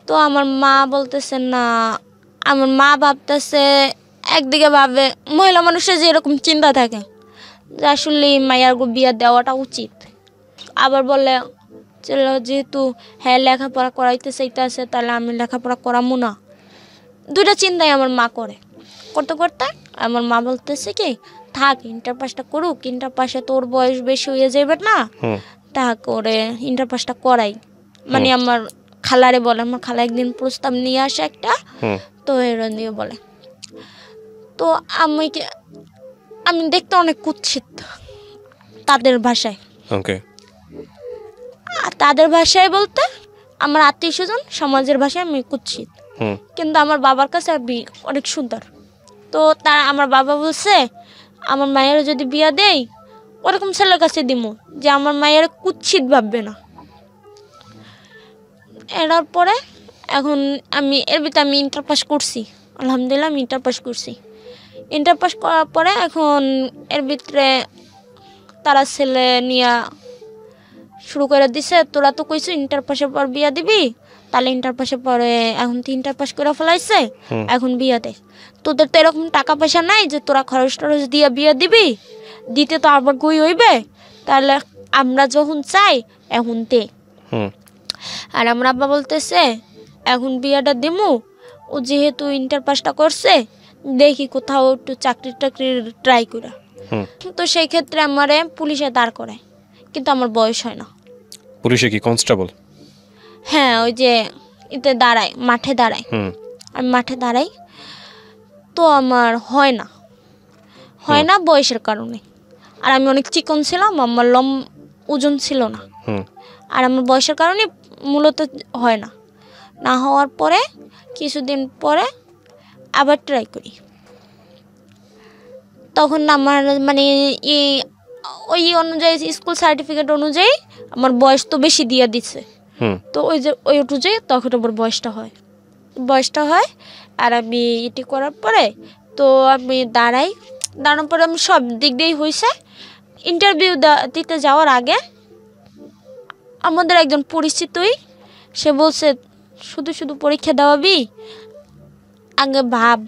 তো আমার মা বলতেছে না, আমার মা ভাবতেছে, একদিকে ভাবে মহিলা মানুষের যে এরকম চিন্তা থাকে যে আসলে মায়ের বিয়া দেওয়াটা উচিত, আবার বলে যেহেতু হ্যাঁ লেখাপড়া করাইতে চাইতেছে তাহলে আমি লেখাপড়া করামো না। দুইটা চিন্তাই আমার মা করতে করতে আমার মা বলতেছে কি থাক ইন্টার পাসটা করুক, ইন্টার পাসে তোর বয়স বেশি হয়ে যাবে না, তা করে ইন্টার পাসটা করাই। মানে আমার খালারে বলে, আমার খালা একদিন প্রস্তাব নিয়ে আসে একটা, তো এর নিয়ে বলে। তো আমি দেখতে অনেক কুৎসিত তাদের ভাষায়। তাদের ভাষায় বলতে আমার আত্মীয় স্বজন সমাজের ভাষায় আমি কুৎসিত, কিন্তু আমার বাবার কাছে আমি অনেক সুন্দর। তো আমার বাবা বলছে আমার মায়ের যদি বিয়া দেই ওরকম ছেলের কাছে দিমু যে আমার মায়ের কুৎসিত ভাববে না। এর পরে এখন এর ভিতরে আমি ইন্টার পাস করছি, আলহামদুলিল্লাহ আমি ইন্টার পাস করছি। ইন্টার পাস করার পরে এখন এর ভিতরে তারা ছেলে নিয়ে শুরু করে দিছে, তোরা তো কইছো ইন্টার পাসের পর বিয়া দিবি, তাহলে ইন্টার পাসের পরে এখন তো ইন্টার পাস করে ফেলাইছে, এখন বিয়া দে। তোদের তো এরকম টাকা পয়সা নাই যে তোরা খরচ টরচ দিয়ে বিয়া দিবি, দিতে তো আবার গই হইবে, তাহলে আমরা যখন চাই এখন দে। আর আমার আব্বা বলতেছে এখন বিয়াটা দিমু, ও যেহেতু ইন্টার পাসটা করছে দেখি কোথাও একটু চাকরি ট্রাই করা। তো সেই ক্ষেত্রে আমারে পুলিশে দাঁড় করে, কিন্তু আমার বয়স হয় না। পুলিশে কি কনস্টেবল? হ্যাঁ ওই যে এতে দাঁড়ায়, মাঠে দাঁড়ায়, আমি মাঠে দাঁড়াই। তো আমার হয় না বয়সের কারণে। আর আমি অনেক চিকন ছিলাম, আমার ওজন ছিল না, আর আমার বয়সের কারণে মূলত হয় না হওয়ার পরে কিছুদিন পরে আবার ট্রাই করি। তখন আমার মানে ওই অনুযায়ী স্কুল সার্টিফিকেট অনুযায়ী আমার বয়স তো বেশি দিয়ে দিচ্ছে, তো ওই অনুযায়ী তখন আমার বয়সটা হয়। আর আমি এটি করার পরে তো আমি দাঁড়ানোর পরে আমি সব দিক দিয়েই হয়েছে। ইন্টারভিউ দিতে যাওয়ার আগে আমাদের একজন পরিচিতই সে বলছে শুধু পরীক্ষা দেওয়াবি, আগে ভাব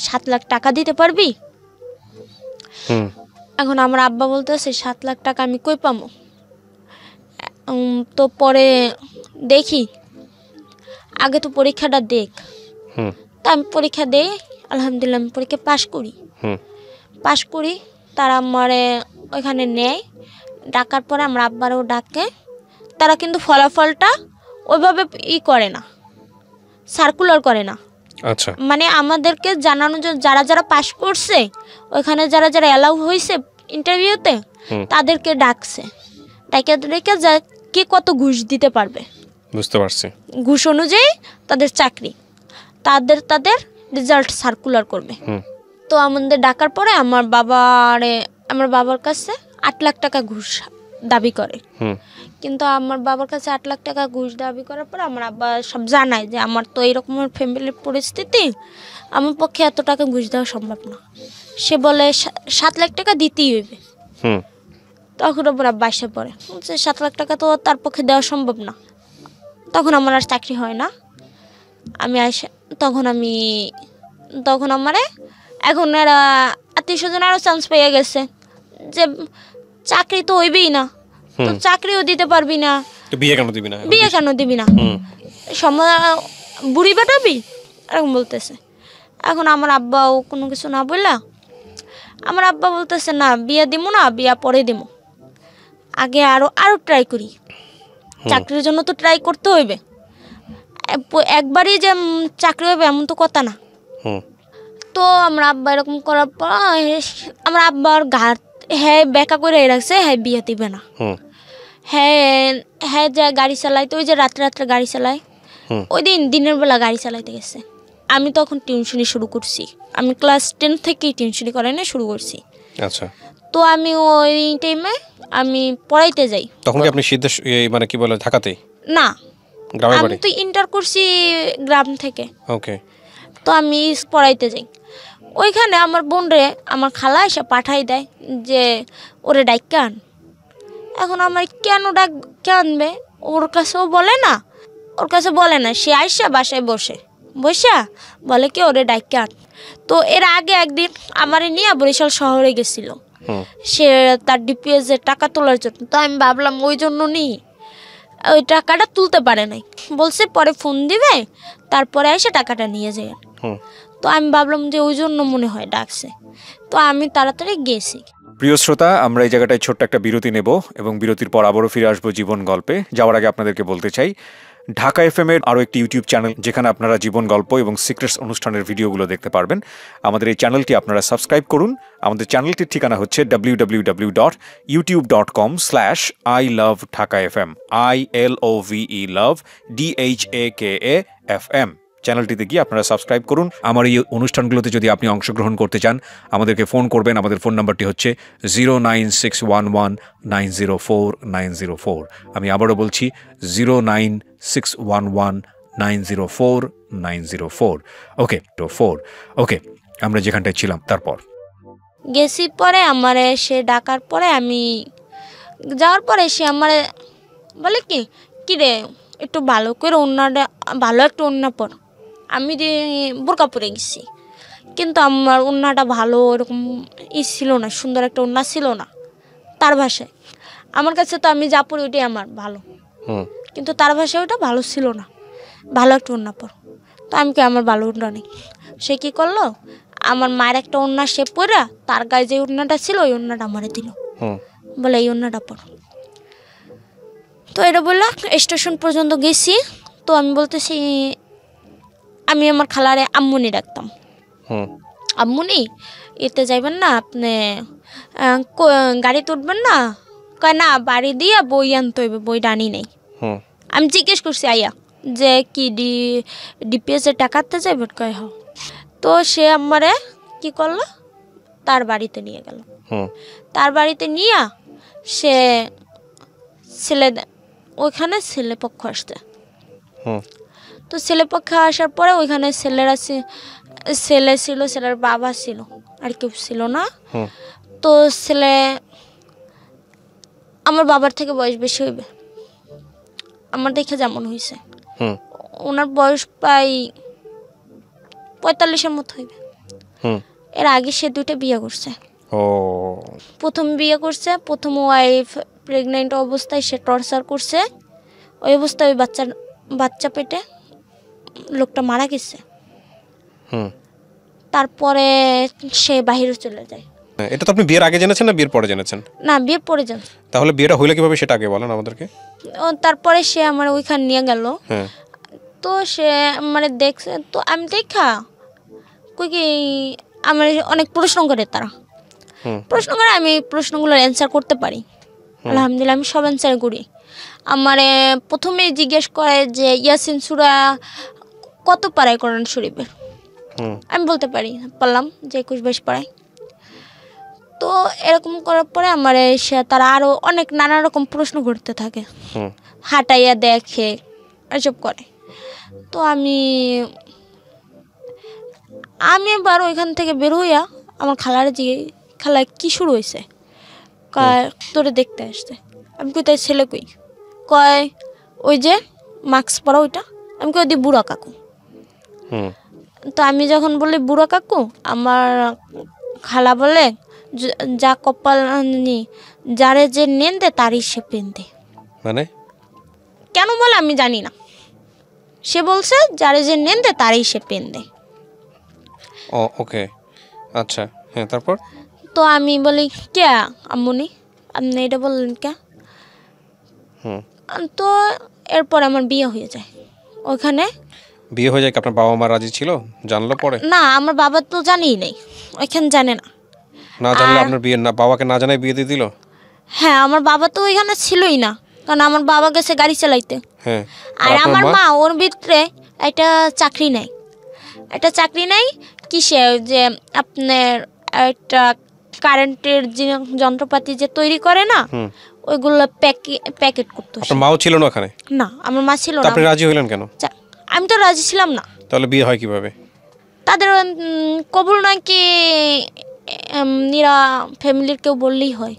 7 লাখ টাকা দিতে পারবি। এখন আমার আব্বা বলতেছে 7 লাখ টাকা আমি কই পাবো? তো পরে দেখি, আগে তো পরীক্ষাটা দেখ। তা আমি পরীক্ষা দেই, আলহামদুলিল্লাহ আমি পরীক্ষা পাশ করি। তারা আমারে ওইখানে নেয়, ডাকার পরে আমার আব্বারও ডাকে। তারা কিন্তু ফলাফলটা ওইভাবে করে না, সার্কুলার করে না। আচ্ছা, মানে আমাদেরকে জানানো যারা পাশ করছে, ওইখানে যারা অ্যালাউ হয়েছে ইন্টারভিউতে তাদেরকে ডাকছে, ডেকে কে কত ঘুষ দিতে পারবে। বুঝতে পারছি। ঘুষ অনুযায়ী তাদের চাকরি, তাদের রেজাল্ট সার্কুলার করবে। তো আমাদের ডাকার পরে আমার বাবার কাছে 8 লাখ টাকা ঘুষ দাবি করে। হুম কিন্তু আমার বাবার কাছে 8 লাখ টাকা ঘুষ দাবি করার পর আমার আব্বা সব জানায় যে আমার তো এইরকমের ফ্যামিলির পরিস্থিতি, আমার পক্ষে এত টাকা ঘুষ দেওয়া সম্ভব না। সে বলে 7 লাখ টাকা দিতেই হইবে। হুম তখন আবার আব্বা এসে পড়ে যে 7 লাখ টাকা তো তার পক্ষে দেওয়া সম্ভব না। তখন আমার আর চাকরি হয় না। আমি আসে তখন আমারে এখন এরা আত্মীয় স্বজন আরও চান্স পেয়ে গেছে যে চাকরি তো হইবেই না, তো চাকরিও দিতে পারবি না, তো বিয়ে কেন দিবি না? বিয়ে কেন দিবি না, বুড়ি বেটাবি, এরকম বলতেছে। এখন আমার আব্বাও কোনো কিছু না বললা, আমার আব্বা বলতেছে না বিয়ে দিব না, বিয়া পরে দিব, আগে আরো ট্রাই করি, চাকরির জন্য তো ট্রাই করতে হইবে, একবারই যে চাকরি হবে এমন তো কথা না। তো আমার আব্বা এরকম করার পর আমার আব্বার ঘাট হ্যাঁ বেকা করে রাখছে, হ্যাঁ বিয়ে দিবে না। হ্যাঁ যে গাড়ি চালাইতে, ওই যে রাত্রে রাত্রে গাড়ি চালায়, ওই দিনের বেলা গাড়ি চালাইতে গেছে। আমি তখন টিউশনি শুরু করছি, আমি ক্লাস 10 থেকেই টিউশনি করানো শুরু করছি। আচ্ছা, তো আমি ওই টাইমে আমি পড়াইতে যাই। তখন কি আপনি সিদ্ধ মানে কি বলে ঢাকাতে? না, গ্রামের বাড়ি? আমি তো ইন্টার করছি গ্রাম থেকে। ওকে। তো আমি পড়াইতে যাই, ওইখানে আমার বোন রে আমার খালা এসে পাঠাই দেয় যে ওরে ডাইকা আন। এখন আমার কেন ডাইকা আনবে, ওর কাছেও বলে না, সে আইসা বাসায় বসা বলে কি ওরে ডাইকা আন। তো এর আগে একদিন আমার নিয়ে বরিশাল শহরে গেছিল সে তার ডিপিএস এর টাকা তোলার জন্য। তো আমি ভাবলাম ওই জন্য নিই, ওই টাকাটা তুলতে পারে নাই, বলছে পরে ফোন দিবে, তারপরে এসে টাকাটা নিয়ে যায়। তো আমি ভাবলাম যে ওই জন্য মনে হয় ডাকছে, তো আমি তাড়াতাড়ি গেছি। প্রিয় শ্রোতা, আমরা এই জায়গাটায় ছোট্ট একটা বিরতি নেব এবং বিরতির পর আবারও ফিরে আসবো জীবন গল্পে। যাওয়ার আগে আপনাদেরকে বলতে চাই, ঢাকা এফএম এর আরও একটি ইউটিউব চ্যানেল যেখানে আপনারা জীবন গল্প এবং সিক্রেটস অনুষ্ঠানের ভিডিওগুলো দেখতে পারবেন। আমাদের এই চ্যানেলটি আপনারা সাবস্ক্রাইব করুন। আমাদের চ্যানেলটির ঠিকানা হচ্ছে www.youtube.com/ilovedhakafm ILOVE love DHAKAFM। চ্যানেলটিতে গিয়ে আপনারা সাবস্ক্রাইব করুন। আমার এই অনুষ্ঠানগুলোতে যদি আপনি অংশগ্রহণ করতে চান, আমাদেরকে ফোন করবেন। আমাদের ফোন নাম্বারটি হচ্ছে 09611904904। আমি আবারও বলছি 09611904904। ওকে, ওকে, আমরা যেখানটায় ছিলাম তারপর গেছি। পরে আমারে সে ডাকার পরে আমি যাওয়ার পরে সে আমারে বলে কি রে একটু ভালো করে ওড়নাটা, ভালো একটা ওড়না পর। আমি বোরকা পরে গেছি, কিন্তু আমার ওড়নাটা ভালো ওরকম ছিল না, সুন্দর একটা ওড়না ছিল না তার ভাষায়। আমার কাছে তো আমি যা পরি ওইটাই আমার ভালো, কিন্তু তার ভাষায় ওটা ভালো ছিল না, ভালো একটা ওড়না পর। তো আমি আমার ভালো ওড়না নেই। সে কী করলো, আমার মায়ের একটা ওড়না সে পরা, তার গায়ে যে ওড়নাটা ছিল ওই ওড়নাটা আমারে দিল, বলে এই ওড়নাটা পর। তো এটা বললো, স্টেশন পর্যন্ত গেছি। তো আমি বলতেছি, আমি আমার খালারে আম্মুনি ডাকতাম, আম্মুনি এতে যাইবেন না আপনি, গাড়িতে উঠবেন না? কয় না, বাড়ি দিয়া বই আনতে হইবে, বইটা আনি নেই। আমি জিজ্ঞেস করছি আইয়া যে কি ডিপিএস এর টাকাতে যাইবেন? কয় হ। তো সে আমারে কি করলো, তার বাড়িতে নিয়ে গেল। তার বাড়িতে নিয়ে সে ওইখানে ছেলে পক্ষ আসছে। তো ছেলে পক্ষে আসার পরে ওইখানে ছেলে ছিল, ছেলের বাবা ছিল, আর কেউ ছিল না। তো ছেলে আমার বাবার থেকে বয়স বেশি হইবে, আমার দেখে যেমন হয়েছে। ওনার বয়স প্রায় 45-এর মতো হইবে। এর আগে সে 2টা বিয়ে করছে। প্রথম বিয়ে করছে, প্রথম ওয়াইফ প্রেগনেন্ট অবস্থায় সে টর্চার করছে, ওই অবস্থায় ওই বাচ্চা পেটে লোকটা মারা গেছে। তারপরে সে বাহিরে চলে যায়। এটা তো আপনি বিয়ের আগে জেনেছেন না বিয়ের পরে জেনেছেন? না, বিয়ের পরে জানছি। তাহলে বিয়েটা হইলো কিভাবে সেটা আগে বলেন আমাদেরকে। তারপরে সে আমার ওইখানে নিয়ে গেল। তো সে মানে দেখছে, তো আমি দেখা কি আমার অনেক প্রশ্ন করে, তারা প্রশ্ন করে, আমি প্রশ্নগুলোর অ্যান্সার করতে পারি আলহামদুলিল্লাহ, আমি সব অ্যান্সার করি। আমারে প্রথমে জিজ্ঞেস করে যে ইয়াসিন সূরা কত পারায় কোরআন শরীফের? আমি বলতে পারলাম যে 21-22 পারায়। তো এরকম করার পরে আমার এসে তারা আরও অনেক নানা রকম প্রশ্ন করতে থাকে, হুম হাঁটাইয়া দেখে, এসব করে। তো আমি এবার ওইখান থেকে বের হইয়া আমার খালার জিগে, খালা কি শুরু হয়েছে? কয় তোরে দেখতে আসছে। আমি কই তাই ছেলে কই? কয় ওই যে মাস্ক পরা ওইটা। আমি কই দি বুড়া কাকু। হুম তো আমি যখন বলি বুড়া কাকু, আমার খালা বলে যা কপাল নি যারে যে নেন্দে তারই সে পেন্দে। মানে কেন বলে আমি জানি না, সে বলছে যারে যে নেন্দে তারই সে পেন্দে। ও ওকে, আচ্ছা, হ্যাঁ, তারপর? তো আমি বলি কে আম্মুনি, আপনি এটা বললেন কে? হুম তো এরপর আমার বিয়ে হয়ে যায় ওখানে। বিয়ে হয়ে যায় কি? আপনার বাবা মা রাজি ছিল? জানলো পরে? না, আমার বাবা তো জানেই নেই, ওইখানে জানে না। না জানলে আপনার বিয়ে না, বাবাকে না জানাই বিয়ে দিয়ে দিল? হ্যাঁ, আমার বাবা তো ওইখানে ছিলই না, কারণ আমার বাবা গেছে গাড়ি চালাইতে। হ্যাঁ, আর আমার মা ওর ভিতরে একটা চাকরি নেই, একটা চাকরি নেই কিসে, যে আপনার একটা কারেন্টের যে যন্ত্রপাতি যে তৈরি করে না, হুম। ওইগুলো প্যাকেট করতো। আপনার মাও ছিল না ওখানে? না, আমার মা ছিল তা না। আপনি রাজি হইলেন কেন? আমি তো রাজি ছিলাম না। তাহলে বিয়ে হয় কিভাবে? তাদের কবুল নাকি নিরা ফ্যামিলির কেউ বললেই হয়।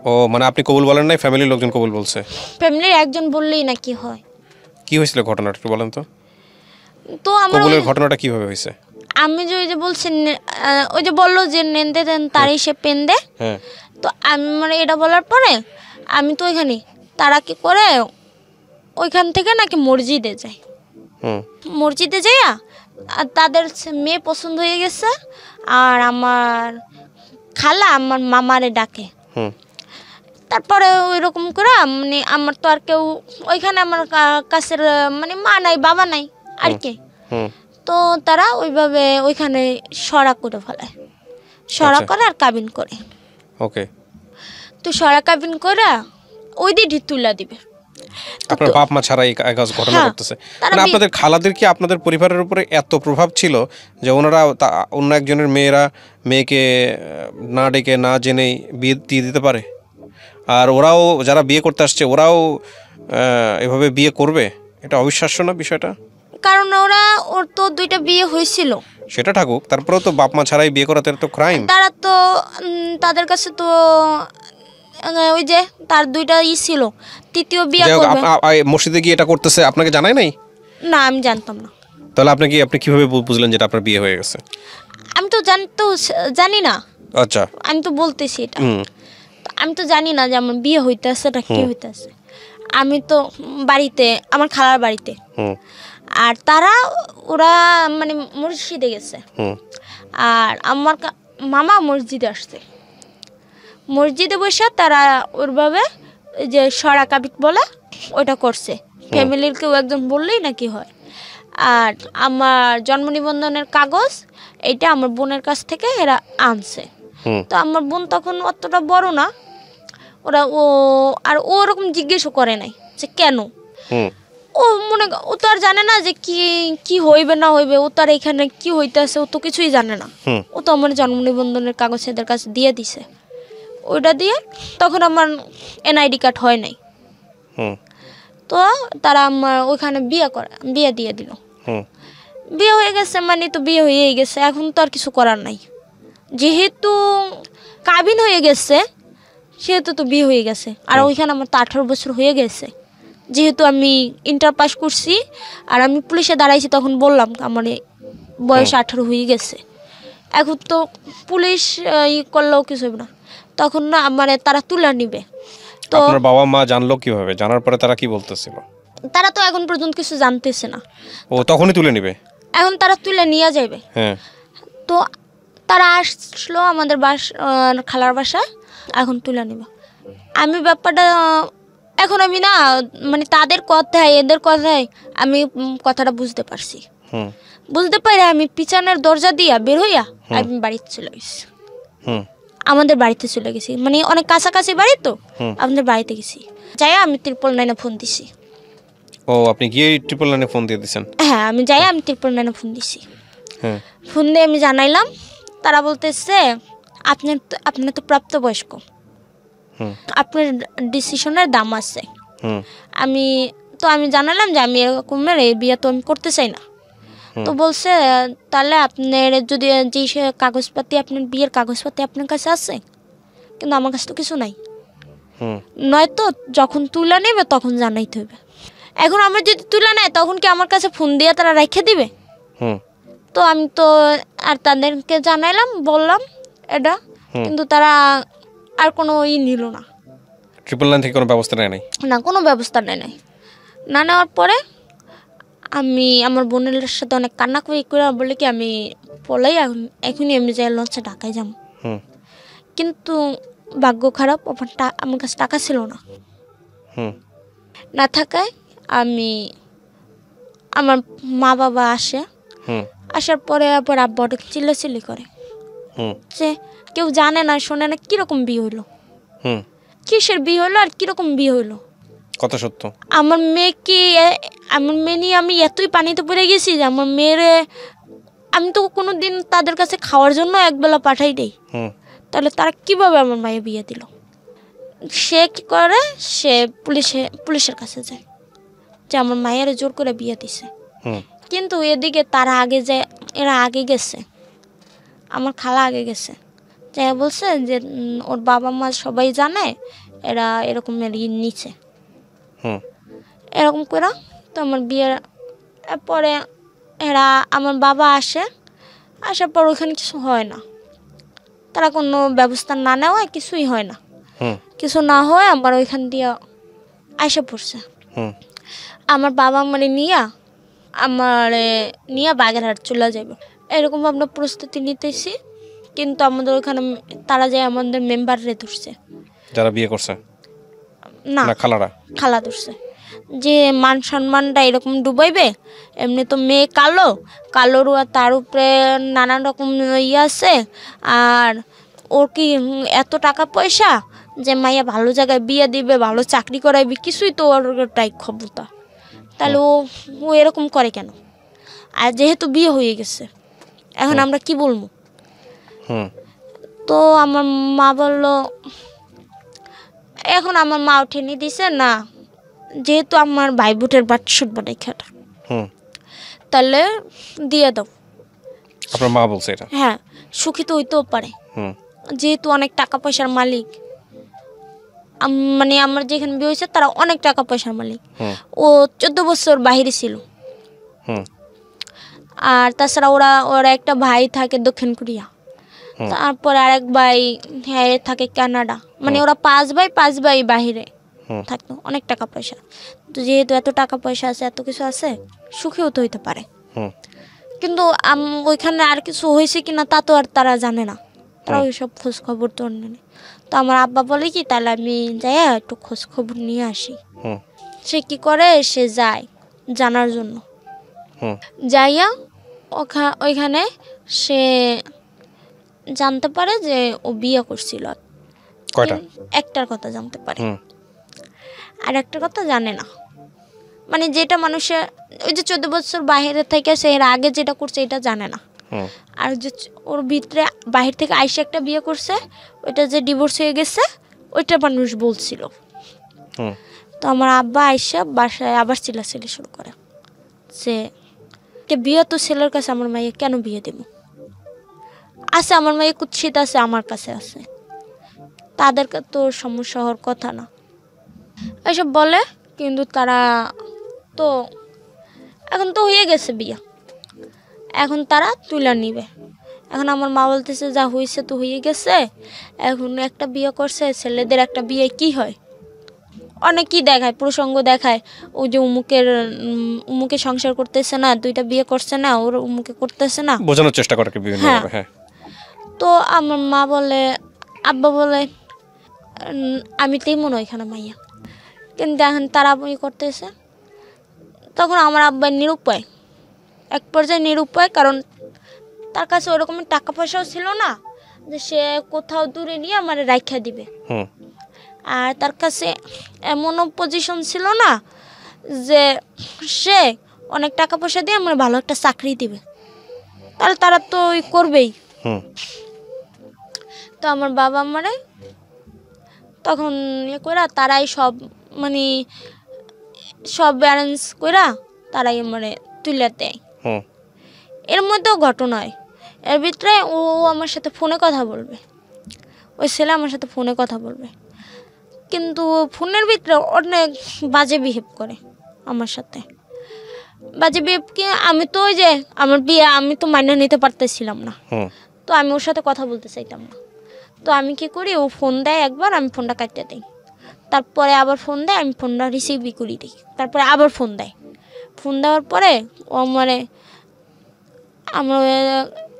ও মানে আপনি কবুল বলেন নাই, ফ্যামিলির লোকজন কবুল বলছে? ফ্যামিলির একজন বললেই নাকি হয়। কি হয়েছিল ঘটনাটা একটু বলেন তো? তো আমার কবুলের ঘটনাটা কিভাবে হয়েছে? আমি যে ওই যে বলছি, ওই যে বললো যে নেন্দে দেন তারই সে পেন্দে। হ্যাঁ, তো আমি মানে এটা বলার পরে আমি তো ওইখানে, তারা কি করে ওইখান থেকে নাকি মসজিদে যায়। হুম মসজিদে যাইয়া আর তাদের মেয়ে পছন্দ হয়ে গেছে, আর আমার খালা আমার মামারে ডাকে। হুম তারপরে ওই রকম করে মানে আমার তো আর কেউ ওইখানে আমার কাছের মানে মা নাই বাবা নাই আর কি। হুম তো তারা ওইভাবে ওইখানে সরা করে ফেলে, সরা আচ্ছা। করে আর কাবিন করে। ওকে, তো সরা কাবিন করে ওই দিনই তুলা দিবে। আপনার বাপ মা ছাড়া এই কাজ ঘটনা হ্যাঁ, করতেছে। তারা মানে আপনাদের খালাদের কি আপনাদের পরিবারের উপরে এত প্রভাব ছিল যে ওনারা অন্য একজনের মেয়েকে না ডেকে না জেনেই বিয়ে দিয়ে দিতে পারে? আর ওরাও যারা বিয়ে করতে আসছে ওরাও এভাবে বিয়ে করবে? এটা অবিশ্বাস্য না বিষয়টা? কারণ ওর তো 2টা বিয়ে হয়েছিল। সেটা থাকুক, তারপরেও তো বাপ মা ছাড়াই বিয়ে করাতে তো ক্রাইম। তারা তো তাদের কাছে তো ওই যে তার 2টা ছিল, তৃতীয় বিয়ে করবে। মসজিদে গিয়ে এটা করতেছে আপনাকে জানায় নাই? না, আমি জানতাম না। তাহলে আপনি কিভাবে বুঝলেন যেটা আপনার বিয়ে হয়ে গেছে? আমি তো জানি না। আচ্ছা, আমি তো বলতেছি এটা, হুম আমি তো জানি না যে আমার বিয়ে হইতেছে না কি হইতেছে। আমি তো বাড়িতে, আমার খালার বাড়িতে, হুম আর ওরা মানে মসজিদে গেছে। হুম আর আমার মামা মসজিদে আসছে, মসজিদে বসে তারা ওরভাবে ওই যে সরা কাবিট বলে ওইটা করছে। ফ্যামিলির কেউ একজন বললেই নাকি হয়। আর আমার জন্ম নিবন্ধনের কাগজ এইটা আমার বোনের কাছ থেকে এরা আনছে। হুম তো আমার বোন তখন অতটা বড় না, ও ওরকম জিজ্ঞেসও করে নাই যে কেন। হুম ও তো আর জানে না যে কি হইবে না হইবে, ও তো আর এখানে কি হইতেছে ও তো কিছুই জানে না। হুম ও তো আমার জন্ম নিবন্ধনের কাগজ এদের কাছে দিয়ে দিছে, ওইটা দিয়ে তখন আমার এনআইডি কার্ড হয় নাই। হুম তো তারা আমার ওইখানে বিয়ে দিয়ে দিল। হুম বিয়ে হয়ে গেছে মানে তো বিয়ে হয়েই গেছে, এখন তো আর কিছু করার নাই। যেহেতু কাবিন হয়ে গেছে সেহেতু তো বিয়ে হয়ে গেছে। আর ওইখানে আমার তো 18 বছর হয়ে গেছে, যেহেতু আমি ইন্টার পাস করছি আর আমি পুলিশে দাঁড়াইছি, তখন বললাম আমার বয়স 18 হয়ে গেছে। এখন তো পুলিশ করলেও কিছু হবে না, তখন না মানে তারা তুলে নিবে। তো আপনার বাবা মা জানলো কিভাবে? জানার পরে তারা কি বলতেছিল? তারা তো এখন পর্যন্ত কিছু জানতেছে না। ও তখনই তুলে নিবে? এখন তারা তুলে নিয়ে যাবে। হ্যাঁ, তো তারা আসলো আমাদের খালার বাসায়, এখন তুলে নিব। আমি ব্যাপারটা এখন আমি না মানে তাদের কথায় এদের কথায় আমি কথাটা বুঝতে পারছি। হুম বুঝতে পারি আমি পিছনের দরজা দিয়া বের হইয়া আমি বাড়িতে চলে গেছি। হুম আমাদের বাড়িতে চলে গেছি, মানে অনেক কাছাকাছি বাড়ি তো, আমাদের বাড়িতে গেছি। যাই আমি 999 ফোন দিছি। ও আপনি গিয়ে 999 ফোন দিয়ে দিয়েছেন? হ্যাঁ, আমি 999 ফোন দিছি। হ্যাঁ, ফোন দিয়ে আমি জানাইলাম, তারা বলতেছে আপনি তো প্রাপ্তবয়স্ক, হুম আপনার ডিসিশনের দাম আছে। হুম আমি আমি জানালাম যে আমি এরকমের এই বিয়ে তো আমি করতে চাই না। তো বলছে তাহলে আপনার যদি যে কাগজপাতি, আপনার বিয়ের কাগজপাতি আপনার কাছে আছে, কিন্তু আমার কাছে তো কিছু নাই। হুম নয়তো যখন তুলে নেবে তখন জানাইতে হবে। এখন আমরা যদি তুলে নেয় তখন কি আমার কাছে ফোন দিয়ে তারা রেখে দিবে? হুম তো আমি তো আর তাদেরকে জানাইলাম, বললাম এটা, কিন্তু তারা আর কোনো নিল না। 999 থেকে কোনো ব্যবস্থা নেয় নাই? না, কোনো ব্যবস্থা নেয় নাই। না নেওয়ার পরে আমি আমার বোনের সাথে অনেক কান্নাকাটি করে বলে কি আমি পলাই এখনই আমি যাই লঞ্চে ঢাকায় যাব। হুম কিন্তু ভাগ্য খারাপ, আমার কাছে টাকা ছিল না। হুম না থাকায় আমার মা বাবা আসে, হুম আসার পরে আবার আব্বা অনেক চিল্লাচিল্লি করে হুম যে কেউ জানে না শোনে না কীরকম বিয়ে হইলো, হুম কিসের বিয়ে হইলো আর কীরকম বিয়ে হইলো। কত সত্য? আমার মেয়ে নিয়ে আমি এতই পানিতে পড়ে গেছি যে আমার মেয়েরে আমি তো কোনো দিন তাদের কাছে খাওয়ার জন্য একবেলা পাঠাই দেই। হুম তাহলে তারা কিভাবে আমার মায়ের বিয়ে দিল? সে কি করে, সে পুলিশের কাছে যায় যে আমার মায়ের জোর করে বিয়ে দিছে। হুম কিন্তু এদিকে এরা আগে গেছে, আমার খালা আগে গেছে, যাই বলছে যে ওর বাবা মা সবাই জানে এরা এরকম নিচে হুম এরকম করে। তো আমার বিয়ের পরে আমার বাবা আসার পর ওখানে কিছু হয় না, তারা কোনো ব্যবস্থা না নেওয়ায় কিছুই হয় না। হুম কিছু না হয় আমার ওইখান দিয়ে আইসা পড়ছে। হুম আমার বাবা নিয়ে বাগেরহাট চলে যাবে এরকম আমরা প্রস্তুতি নিতেছি। কিন্তু আমাদের ওখানে তারা যায় আমাদের মেম্বাররে ধরছে, যারা বিয়ে করছে না না খালারা? খালা ধরছে যে মান সম্মানটা এরকম ডুবাইবে। এমনি তো মেয়ে কালোর তার উপরে নানান রকম আছে, আর ওর কি এত টাকা পয়সা যে মাইয়া ভালো জায়গায় বিয়ে দিবে, ভালো চাকরি করাইবে, কিছুই তো ওর টাই ক্ষমতা। তাহলে ও এরকম করে কেন? আর যেহেতু বিয়ে হয়ে গেছে এখন আমরা কি বলবো? হুম তো আমার মা বলল, এখন আমার মা উঠেনি দিছে না, যেহেতু আমার ভাই বোটের বাট শুটবো না খেটা, হুম তাহলে দিয়ে দাও। আপনার মা বলছে এটা? হ্যাঁ, সুখী তো হইতেও পারে, হুম যেহেতু অনেক টাকা পয়সার মালিক। মানে আমার যেখানে বিয়ে হয়েছে তারা অনেক টাকা পয়সার মালিক। হুম ও 14 বছর বাহিরে ছিল। হুম আর তাছাড়া ওরা একটা ভাই থাকে দক্ষিণ কোরিয়া, তারপর আরেক ভাই হ্যাঁ থাকে কানাডা। মানে ওরা 5 ভাই বাহিরে থাকতো, অনেক টাকা পয়সা। তো যেহেতু এত টাকা পয়সা আছে, এত কিছু আছে, সুখেও তো হইতে পারে। হুম কিন্তু ওইখানে আর কিছু হয়েছে কিনা তা তো আর তারা জানে না, তারা ওইসব খোঁজ খবর তো নেই। তো আমার আব্বা বলে কি তাহলে আমি যাই একটু খোঁজ খবর নিয়ে আসি। হুম সে কি করে, সে যায় জানার জন্য। হুম যাইয়া ওইখানে সে জানতে পারে যে ও বিয়ে করছিল। কয়টা? একটার কথা জানতে পারে, হুম আর একটা কথা জানে না। মানে যেটা মানুষের ওই যে 14 বছর বাইরে থেকে সে এর আগে যেটা করছে এটা জানে না। হুম আর যে ওর ভিতরে বাহির থেকে আইসে একটা বিয়ে করছে, ওইটা যে ডিভোর্স হয়ে গেছে ওইটা মানুষ বলছিল। হুম তো আমার আব্বা আইসা বাসায় আবার চিল্লাচিল্লি শুরু করে যে বিয়ে তো ছেলের কাছে, আমার মাইয়া কেন বিয়ে দেব? আছে আমার মাইয়া কুৎসিত আছে, আমার কাছে আছে, তাদের তো সমস্যা হওয়ার কথা না, এসব বলে। কিন্তু তারা তো এখন তো হয়ে গেছে বিয়ে, এখন তারা তুলে নিবে। এখন আমার মা বলতেছে যা হয়েছে তো হয়ে গেছে, এখন একটা বিয়ে করছে, ছেলেদের একটা বিয়ে কি হয়, অনেকই দেখায়, প্রসঙ্গ দেখায়। ওই যে উমুকে সংসার করতেছে না, 2টা বিয়ে করছে না, ওর উমুকে করতেছে না, বোঝানোর চেষ্টা করে বিভিন্ন ভাবে। হ্যাঁ, তো আমার মা বলে, আব্বা বলে আমি তেমন ওইখানে মাইয়া, কিন্তু এখন তারা বই করতেছে। তখন আমার আব্বা নিরুপায়, এক পর্যায়ে নিরুপায়, কারণ তার কাছে ওরকমের টাকা পয়সাও ছিল না যে সে কোথাও দূরে নিয়ে আমার রাইখা দিবে। আর তার কাছে এমনও পজিশন ছিল না যে সে অনেক টাকা পয়সা দিয়ে আমার ভালো একটা চাকরি দিবে, তাহলে তারা তো করবেই। তো আমার বাবা আমারে তখন কইরা তারাই সব মানে সব অ্যারেঞ্জ কইরা তারাই আমারে তুলে দেয়। হুম এর মধ্যেও ঘটনা হয়, এর ভিতরে ও আমার সাথে ফোনে কথা বলবে, ওই ছেলে আমার সাথে ফোনে কথা বলবে, কিন্তু ফোনের ভিতরে অনেক বাজে বিহেভ করে আমার সাথে। বাজে বিহেভ কি, আমি তো ওই যে আমার বিয়ে আমি তো মাইনে নিতে পারতেছিলাম না, হুম তো আমি ওর সাথে কথা বলতে চাইতাম না। তো আমি কি করি, ও ফোন দেয় একবার, আমি ফোনটা কাটতে দিই, তারপরে আবার ফোন দেয়, আমি ফোনটা রিসিভই করি দিই, তারপরে আবার ফোন দেয়। ফোন দেওয়ার পরে ও আমার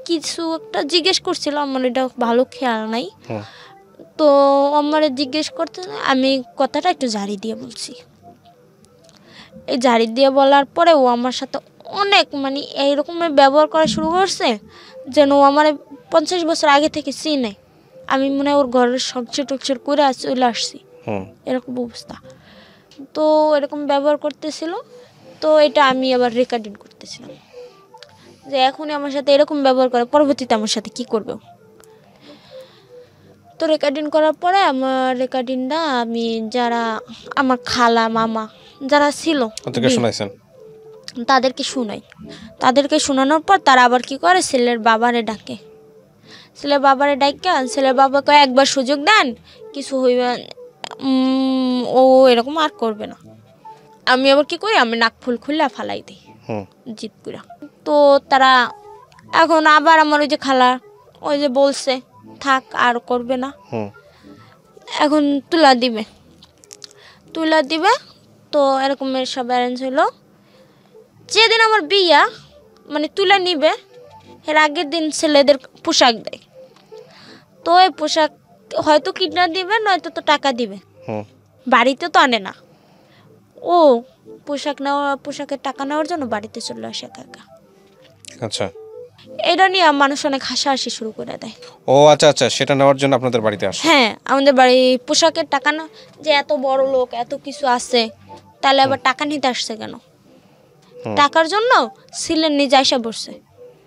কিছু একটা জিজ্ঞেস করছিল, আমার এটা ভালো খেয়াল নাই। হুম তো আমার জিজ্ঞেস করতে আমি কথাটা একটু ঝাড়ি দিয়ে বলছি। এই ঝাড়ি দিয়ে বলার পরে ও আমার সাথে অনেক মানে এইরকমের ব্যবহার করা শুরু করছে যেন ও আমার 50 বছর আগে থেকে চিনে, আমি মনে হয় ওর ঘরের সংসার টংসার করে চলে আসছি, হুম এরকম অবস্থা। তো এরকম ব্যবহার করতেছিল, তো এটা আমি আবার রেকর্ডিং করতেছিলাম যে এখনই আমার সাথে এরকম ব্যবহার করে, পরবর্তীতে আমার সাথে কি করবে। তো রেকর্ডিং করার পরে আমার রেকর্ডিংটা আমি যারা আমার খালা মামা যারা ছিল ওদেরকে শোনাইছেন? তাদেরকে শুনাই। তাদেরকে শোনানোর পর তারা আবার কি করে, ছেলের বাবারে ডাকে। ছেলের বাবারে ডাকে, ছেলের বাবাকে একবার সুযোগ দেন, কিছু হইবে ও এরকম আর করবে না। আমি আবার কি করি, আমি নাক ফুল খুললা ফালাই দিই হুম জিত করে। তো তারা এখন আবার আমার ওই যে খালা ওই যে বলছে থাক আর করবে না, হুম এখন তুলা দিবে। তো এরকমের সব অ্যারেঞ্জ হলো। যেদিন আমার বিয়া মানে তুলে নিবে, এর আগের দিন ছেলেদের পোশাক দেয়। তো এই পোশাক হয়তো কিডনা দিবে, নয়তো তো টাকা দিবে, হুম বাড়িতে তো আনে না। ও পোশাকের টাকা নেওয়ার জন্য বাড়িতে চলে আসে একা একা। আচ্ছা। এটা নিয়ে মানুষ অনেক হাসাহাসি শুরু করে দেয়। ও আচ্ছা আচ্ছা, সেটা নেওয়ার জন্য আপনাদের বাড়িতে আসে? হ্যাঁ, আমাদের বাড়ি পোশাকের টাকা না, যে এত বড় লোক এত কিছু আছে, তাহলে আবার টাকা নিতে আসছে কেন? টাকার জন্য ছিলেন নিজে আইসা বসছে।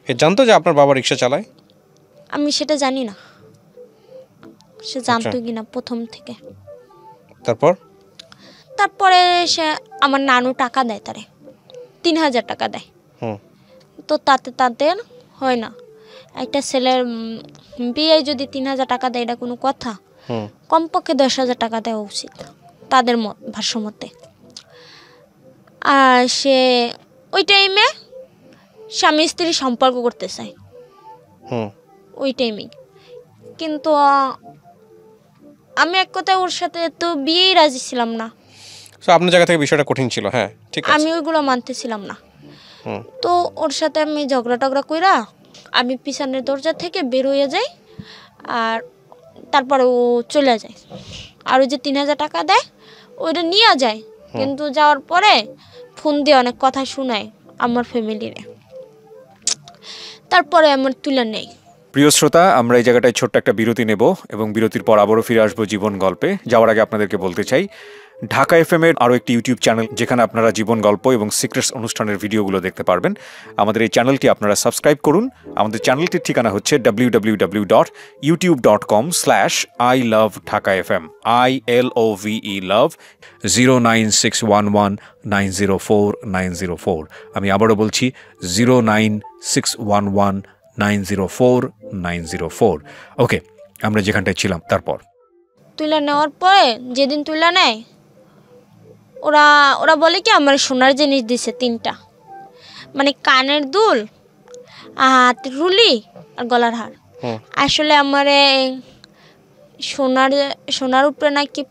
এ জানতো যে আপনার বাবা রিক্সা চালায়? আমি সেটা জানি না, সে জানতো কিনা প্রথম থেকে। তারপরে সে আমার নানু টাকা দেয়, তারে 3000 টাকা দেয়। হুম তো তাদের হয় না, একটা ছেলের বিয়ে যদি 3000 টাকা দেয় এটা কোনো কথা? হুম কমপক্ষে 10,000 টাকা দেওয়া উচিত তাদের ভাষ্যমতে। আর সে ওই টাইমে স্বামী স্ত্রী সম্পর্ক করতে চায় হুম ওই টাইমেই, কিন্তু আমি এক কথায় ওর সাথে তো বিয়েই রাজি ছিলাম না। সো আপনার জায়গা থেকে বিষয়টা কঠিন ছিল। হ্যাঁ ঠিক আছে। আমি ওইগুলো মানতেছিলাম না। হুম তো ওর সাথে আমি ঝগড়া টগড়া কইরা আমি পিছনের দরজা থেকে বের হয়ে যাই, আর তারপরে ও চলে যায়। আর ওই যে 3000 টাকা দেয় ওইটা নিয়ে যায়, কিন্তু যাওয়ার পরে ফোন দিয়ে অনেক কথা শোনায় আমার ফ্যামিলিরে, তারপরে আমার তুলে নেই। প্রিয় শ্রোতা, আমরা এই জায়গাটায় ছোট্ট একটা বিরতি নেব এবং বিরতির পর আবারও ফিরে আসবো জীবন গল্পে। যাওয়ার আগে আপনাদেরকে বলতে চাই, ঢাকা এফএম এর আরও একটি ইউটিউব চ্যানেল যেখানে আপনারা জীবন গল্প এবং সিক্রেটস অনুষ্ঠানের ভিডিওগুলো দেখতে পারবেন। আমাদের এই চ্যানেলটি আপনারা সাবস্ক্রাইব করুন। আমাদের চ্যানেলটির ঠিকানা হচ্ছে www.youtube.com/ilovedhakafm ILOVE love 09611904904। আমি আবারও বলছি 09611904904। ওকে, আমরা যেখানটায় ছিলাম তারপর তুলে নেওয়ার পরে যেদিন তুলে নেয় ওরা বলে কি আমার সোনার জিনিস দিছে 3টা, মানে কানের দুল, হাতের রুলি আর গলার হার। আসলে আমার সোনার উপরে নাকি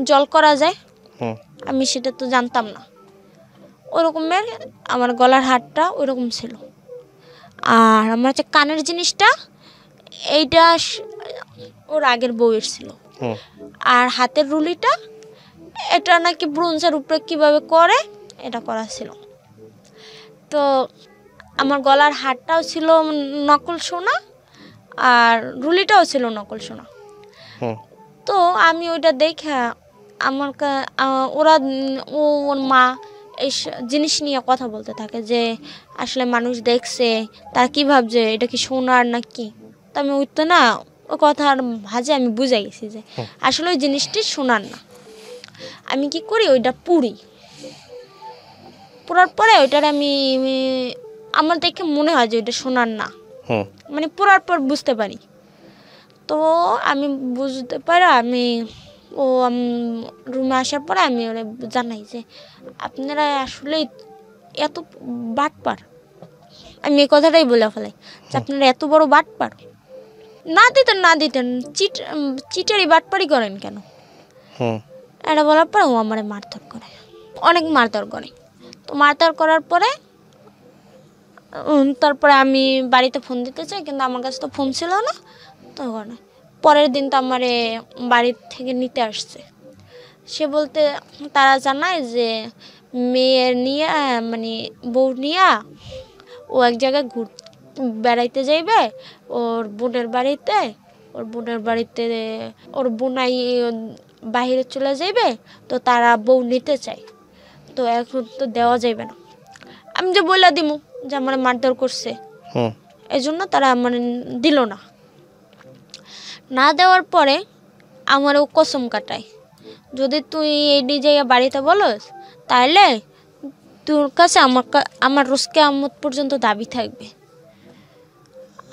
জল করা যায়, আমি সেটা তো জানতাম না। ওরকমের আমার গলার হারটা ওইরকম ছিল, আর আমার হচ্ছে কানের জিনিসটা এইটা ওর আগের বউয়ের ছিল, আর হাতের রুলিটা এটা নাকি ব্রোঞ্জের উপরে কিভাবে করে এটা করা ছিল। তো আমার গলার হারটাও ছিল নকল সোনা, আর রুলিটাও ছিল নকল সোনা। তো আমি ওইটা দেখে ওর মা এই জিনিস নিয়ে কথা বলতে থাকে যে আসলে মানুষ দেখছে, তারা কি ভাবছে এটা কি সোনার নাকি। তো আমি ওই তো না ওই কথার ভাজে আমি বুঝে গেছি যে আসলে ওই জিনিসটি সোনার না। আমি কি করি, ওইটা পুরি, পোড়ার পরে ওইটার আমার দেখে মনে হয় যে ওইটা সোনার না, মানে পোড়ার পর বুঝতে পারি। তো আমি বুঝতে পারি, আমি রুমে আসার পরে আমি ওরা জানাই যে আপনারা আসলে এত বাটপার, আমি এই কথাটাই বলে ফেলাই যে আপনারা এত বড় বাটপার, না দিতেন চিটারি বাটপারি করেন কেন। এটা বলার পরে ও আমার মারধর করে, অনেক মারধর করে। তো মারধর করার পরে তারপরে আমি বাড়িতে ফোন দিতে চাই, কিন্তু আমার কাছে তো ফোন ছিল না। তখন পরের দিন তো আমার বাড়ির থেকে নিতে আসছে। সে বলতে তারা জানায় যে মেয়ের নিয়ে, মানে বউ নিয়ে ও এক জায়গায় বেড়াইতে যাইবে ওর বোনের বাড়িতে। ওর বোনাই বাহিরে চলে যাইবে, তো তারা বউ নিতে চায়, তো এখন তো দেওয়া যাইবে না। আমি যে বইলা দিমু যে আমার মারধর করছে, এই জন্য তারা মানে দিল না। না দেওয়ার পরে আমার ও কসম কাটায়, যদি তুই এই জায়গায় বাড়িতে বলস তাহলে তোর কাছে আমার রোজ কিয়ামত পর্যন্ত দাবি থাকবে।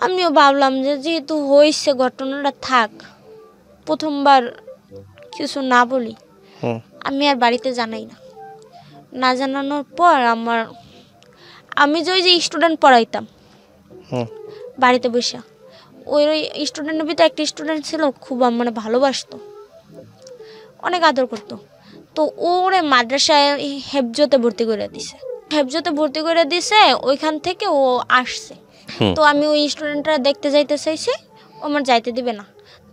আমিও ভাবলাম যে যেহেতু হয়েছে ঘটনাটা থাক, প্রথমবার কিছু না বলি। আমি আর বাড়িতে জানাই না জানানোর পর আমি যে ওই যে স্টুডেন্ট পড়াইতাম বাড়িতে বসে, ওই স্টুডেন্টের ভিতরে একটা স্টুডেন্ট ছিল খুব মানে ভালোবাসতো, অনেক আদর করতো। তো ওরে মাদ্রাসায় হেফজতে ভর্তি করে দিছে। ওইখান থেকে ও আসছে। তো আমি ওই স্টুডেন্টরা দেখতে যাইতে চাইছি, ও আমার যাইতে দিবে না।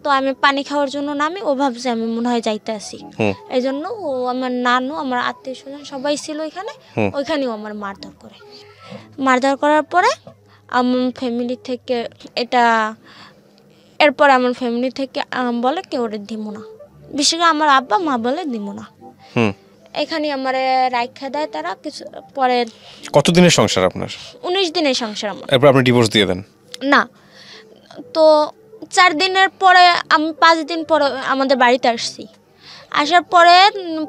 তো আমি পানি খাওয়ার জন্য নামি, ও ভাবছে আমি মনে হয় যাইতে আসি, এই জন্য ও আমার নানু, আমার আত্মীয় স্বজন সবাই ছিল ওইখানেও আমার মারধর করার পরে আমার ফ্যামিলি থেকে এরপর আমার ফ্যামিলি থেকে বলে কেউ ওরে দিব না, বিশেষ করে আমার আব্বা মা বলে দিব না। এখানে আমার রাইখা দেয় তারা। কিছু পরে কতদিনের সংসার আপনার? 19 দিনের সংসার আমার। এরপর আপনি ডিভোর্স দিয়ে দেন? না, তো 4 দিনের পরে আমি 5 দিন পরে আমাদের বাড়িতে আসছি। আসার পরে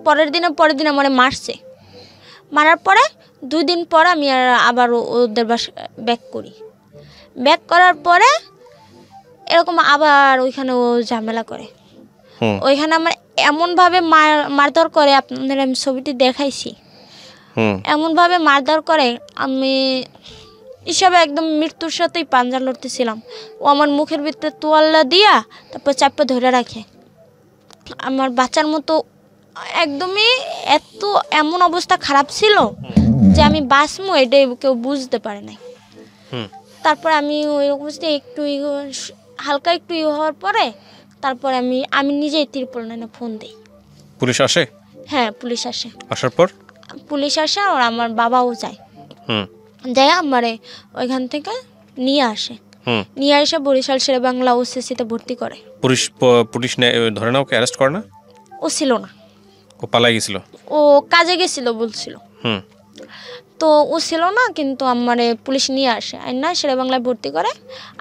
পরের দিন আমার মারার পরে 2 দিন পর আমি আবার ওদের বাসা ব্যাক করার পরে এরকম আবার ওইখানে ও ঝামেলা করে। ওইখানে আমার এমনভাবে মারধর করে, আপনাদের আমি ছবিটি দেখাইছি, এমনভাবে মারধর করে আমি হিসাবে একদম মৃত্যুর সাথেই পাঞ্জা লড়তেছিলাম। ও আমার মুখের ভিতরে তোয়াল্লা দিয়া তারপর চাপে ধরে রাখে আমার বাচ্চার মতো। একদমই এমন অবস্থা খারাপ ছিল যে আমি বাঁচমু এটাই কেউ বুঝতে পারে নাই। তারপর আমি ওই অবস্থায় একটু হালকা হওয়ার পরে তারপর আমি নিজেই 999 ফোন দিই। পুলিশ আসে? হ্যাঁ, পুলিশ আসে। আসার পর পুলিশ আসে আর আমার বাবাও যায়। যাই আমারে ওইখান থেকে নিয়ে আসে বরিশাল শেরে বাংলা ওসিসিতে ভর্তি করে। পুলিশ ধরে না, ওকে অ্যারেস্ট করে না? ও ছিল না, ও পালাই গেছিল, ও কাজে গেছিল বলছিল। তো ও ছিল না, কিন্তু আমারে পুলিশ নিয়ে আসে না শেরে বাংলায় ভর্তি করে।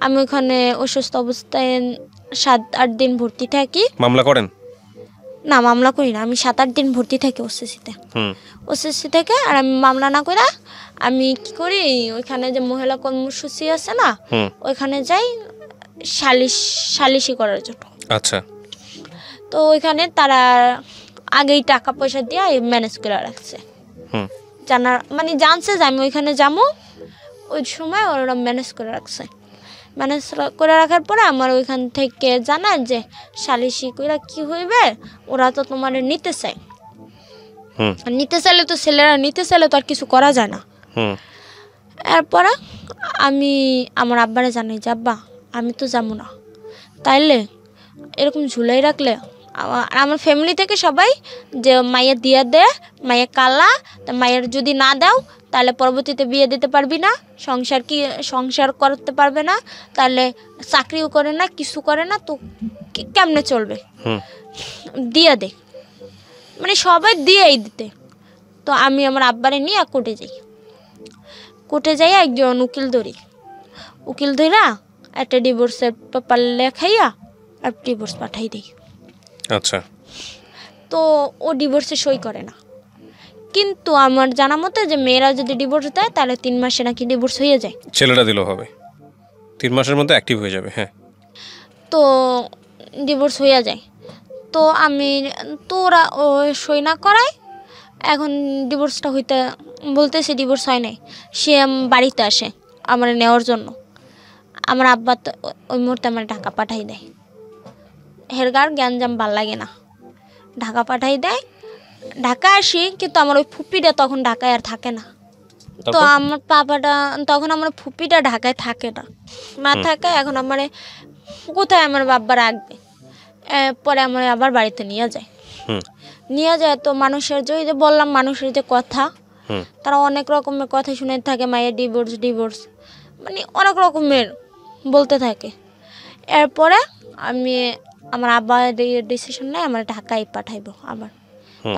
আমি ওখানে অসুস্থ অবস্থায় 7-8 দিন ভর্তি থাকি। মামলা করেন? না, মামলা করি না, আমি 7-8 দিন ভর্তি থাকি ওসিসি থেকে। আর আমি মামলা না করে আমি কি করি, ওইখানে যে মহিলা কর্মসূচি আছে না, ওইখানে যাই সালিশি করার জন্য। আচ্ছা। তো ওইখানে তারা আগেই টাকা পয়সা দিয়ে ম্যানেজ করে রাখছে, জানছে যে আমি ওইখানে যাবো, ওই সময় ওরা ম্যানেজ করে রাখার পরে আমার ওইখান থেকে জানায় যে সালিশি কইরা কি হইবে, ওরা তো তোমার নিতে চাইলে তো ছেলেরা নিতে চাইলে তো আর কিছু করা যায় না। এরপরে আমি আমার আব্বারে জানাই যে আব্বা আমি তো যাবো না, তাইলে এরকম ঝুলাই রাখলে আমার ফ্যামিলি থেকে সবাই যে মাইয়া দিয়া দে, মাইয়া কালা, তা মায়ের যদি না দাও তাহলে পরবর্তীতে বিয়ে দিতে পারবি না, সংসার করতে পারবে না, তাহলে চাকরিও করে না, কিছু করে না, তো কেমনে চলবে, দিয়া দে, মানে সবাই দিয়েই দিতে। তো আমি আমার আব্বারে নিয়ে কোর্টে যাই একজন উকিল ধরা একটা ডিভোর্সের পেপার লেখাইয়া আর ডিভোর্স পাঠাই দিই। আচ্ছা। তো ও ডিভোর্সে সই করে না, কিন্তু আমার জানা মতে যে মেয়েরা যদি ডিভোর্স দেয় তাহলে 3 মাসে নাকি ডিভোর্স হয়ে যায়। ছেলেটা দিলেও হবে, 3 মাসের মধ্যে অ্যাক্টিভ হয়ে যাবে। হ্যাঁ। তো ডিভোর্স হয়ে যায়। তো আমি তো ওরা ও সই না করায় এখন ডিভোর্সটা হইতে বলতেছে ডিভোর্স হয় নাই। সে বাড়িতে আসে আমার নেওয়ার জন্য। আমার আব্বা তো ওই মুহূর্তে আমার ঢাকা পাঠাই দেয়। হেরগার গ্যাঞ্জাম ভাল লাগে না, ঢাকা পাঠাই দেয়। ঢাকা আসি, কিন্তু আমার ওই ফুপিটা তখন ঢাকায় আর থাকে না। তো আমার পাপাটা তখন আমার ফুপিটা ঢাকায় থাকে না থাকে। এখন আমার কোথায় আমার বাবা রাখবে? পরে আমার আবার বাড়িতে নিয়ে যায়। তো মানুষের যে বললাম, মানুষের যে কথা, তারা অনেক রকমের কথা শুনে থাকে, মায়ের ডিভোর্স ডিভোর্স মানে অনেক রকমের বলতে থাকে। এরপরে আমার আব্বা ডিসিশন নেয় আমার ঢাকায় পাঠাইবো আবার।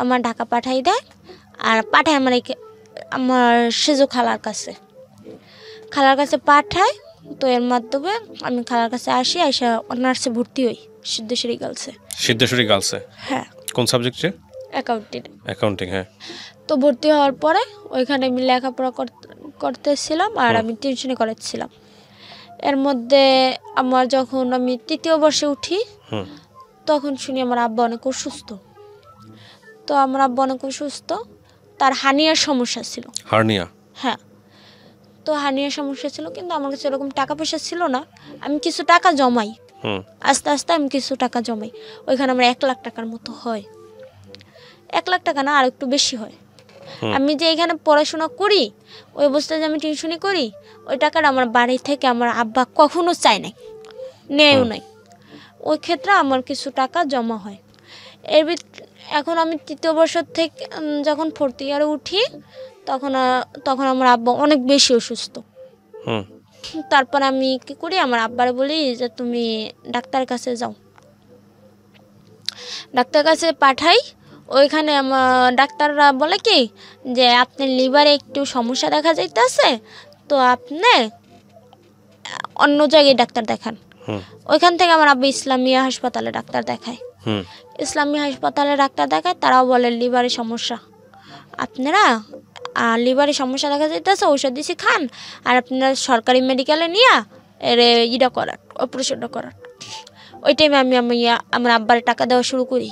আমার ঢাকা পাঠাই দেয়, আর পাঠায় আমার সেজো খালার কাছে পাঠায়। তো এর মাধ্যমে আমি খালার কাছে আসি, অনার্সে ভর্তি হই সিদ্ধেশ্বরী গার্লসে। হ্যাঁ। কোন সাবজেক্টে? অ্যাকাউন্টিং। হ্যাঁ। তো ভর্তি হওয়ার পরে ওইখানে আমি লেখাপড়া করতেছিলাম আর আমি টিউশনি করাচ্ছিলাম। এর মধ্যে আমার যখন আমি 3য় বর্ষে উঠি, তখন শুনি আমার আব্বা অনেক অসুস্থ। তো আমার আব্বা অনেক অসুস্থ, তার হার্নিয়ার সমস্যা ছিল। হ্যাঁ। তো হার্নিয়ার সমস্যা ছিল, কিন্তু আমার কাছে এরকম টাকা পয়সা ছিল না। আমি কিছু টাকা জমাই, আস্তে আস্তে আমি কিছু টাকা জমাই। ওইখানে আমার 1 লাখ টাকার মতো হয়। 1 লাখ টাকা না, আর একটু বেশি হয়। আমি যে এখানে পড়াশোনা করি, ওই অবস্থায় যে আমি টিউশনি করি, ওই টাকাটা আমার বাড়ি থেকে আমার আব্বা কখনো চায় নাই, নেয়ও নাই। ওই ক্ষেত্রে আমার কিছু টাকা জমা হয়। এখন আমি 3য় বর্ষ থেকে যখন 4th ইয়ারে উঠি, তখন আমার আব্বা অনেক বেশি অসুস্থ। তারপর আমি কি করি, আমার আব্বারে বলি যে তুমি ডাক্তারের কাছে যাও। ডাক্তার কাছে পাঠাই। ওইখানে আমার ডাক্তাররা বলে কি যে আপনার লিভারে একটু সমস্যা দেখা যাইতেছে, তো আপনি অন্য জায়গায় ডাক্তার দেখান। ওইখান থেকে আমার আব্বা ইসলামিয়া হাসপাতালে ডাক্তার দেখায়। তারাও বলে লিভারে সমস্যা, আপনারা লিভারে সমস্যা দেখা যাইতেছে, ঔষধ দিছি খান, আর আপনারা সরকারি মেডিকেলে নিয়ে অপারেশনটা করার। ওই টাইমে আমি আমার আব্বারে টাকা দেওয়া শুরু করি।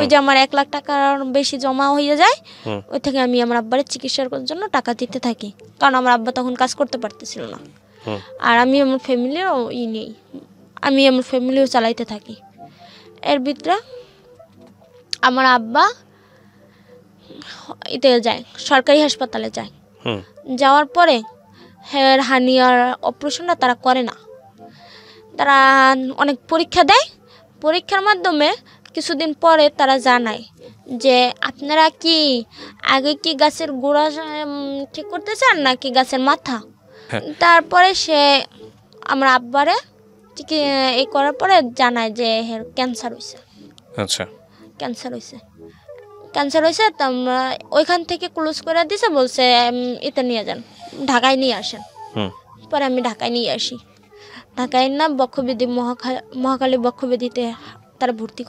ওই যে আমার 1 লাখ টাকার বেশি জমা হয়ে যায়, ওই থেকে আমি আমার আব্বারের চিকিৎসার জন্য টাকা দিতে থাকি, কারণ আমার আব্বা তখন কাজ করতে পারতেছিল না। আর আমি আমার ফ্যামিলিও চালাইতে থাকি। এর ভিতরে আমার আব্বা যায়, সরকারি হাসপাতালে যায়। যাওয়ার পরে হার্নিয়ার অপারেশনটা তারা করে না। তারা অনেক পরীক্ষা দেয়, পরীক্ষার মাধ্যমে কিছুদিন পরে তারা জানায় যে আপনারা কি আগে কি গাছের গোড়া ঠিক করতে চান নাকি গাছের মাথা। তারপরে সে আমার আব্বারে এই করার পরে জানায় যে ক্যান্সার হয়েছে। আচ্ছা। ক্যান্সার হয়েছে। তো ওইখান থেকে ক্লোজ করে দিছে, বলছে এটা নিয়ে যান, ঢাকায় নিয়ে আসেন। পরে আমি ঢাকায় নিয়ে আসি। ঢাকায় না বক্ষব্যাধি মহাকালী বক্ষব্যাধিতে তারা ভর্তি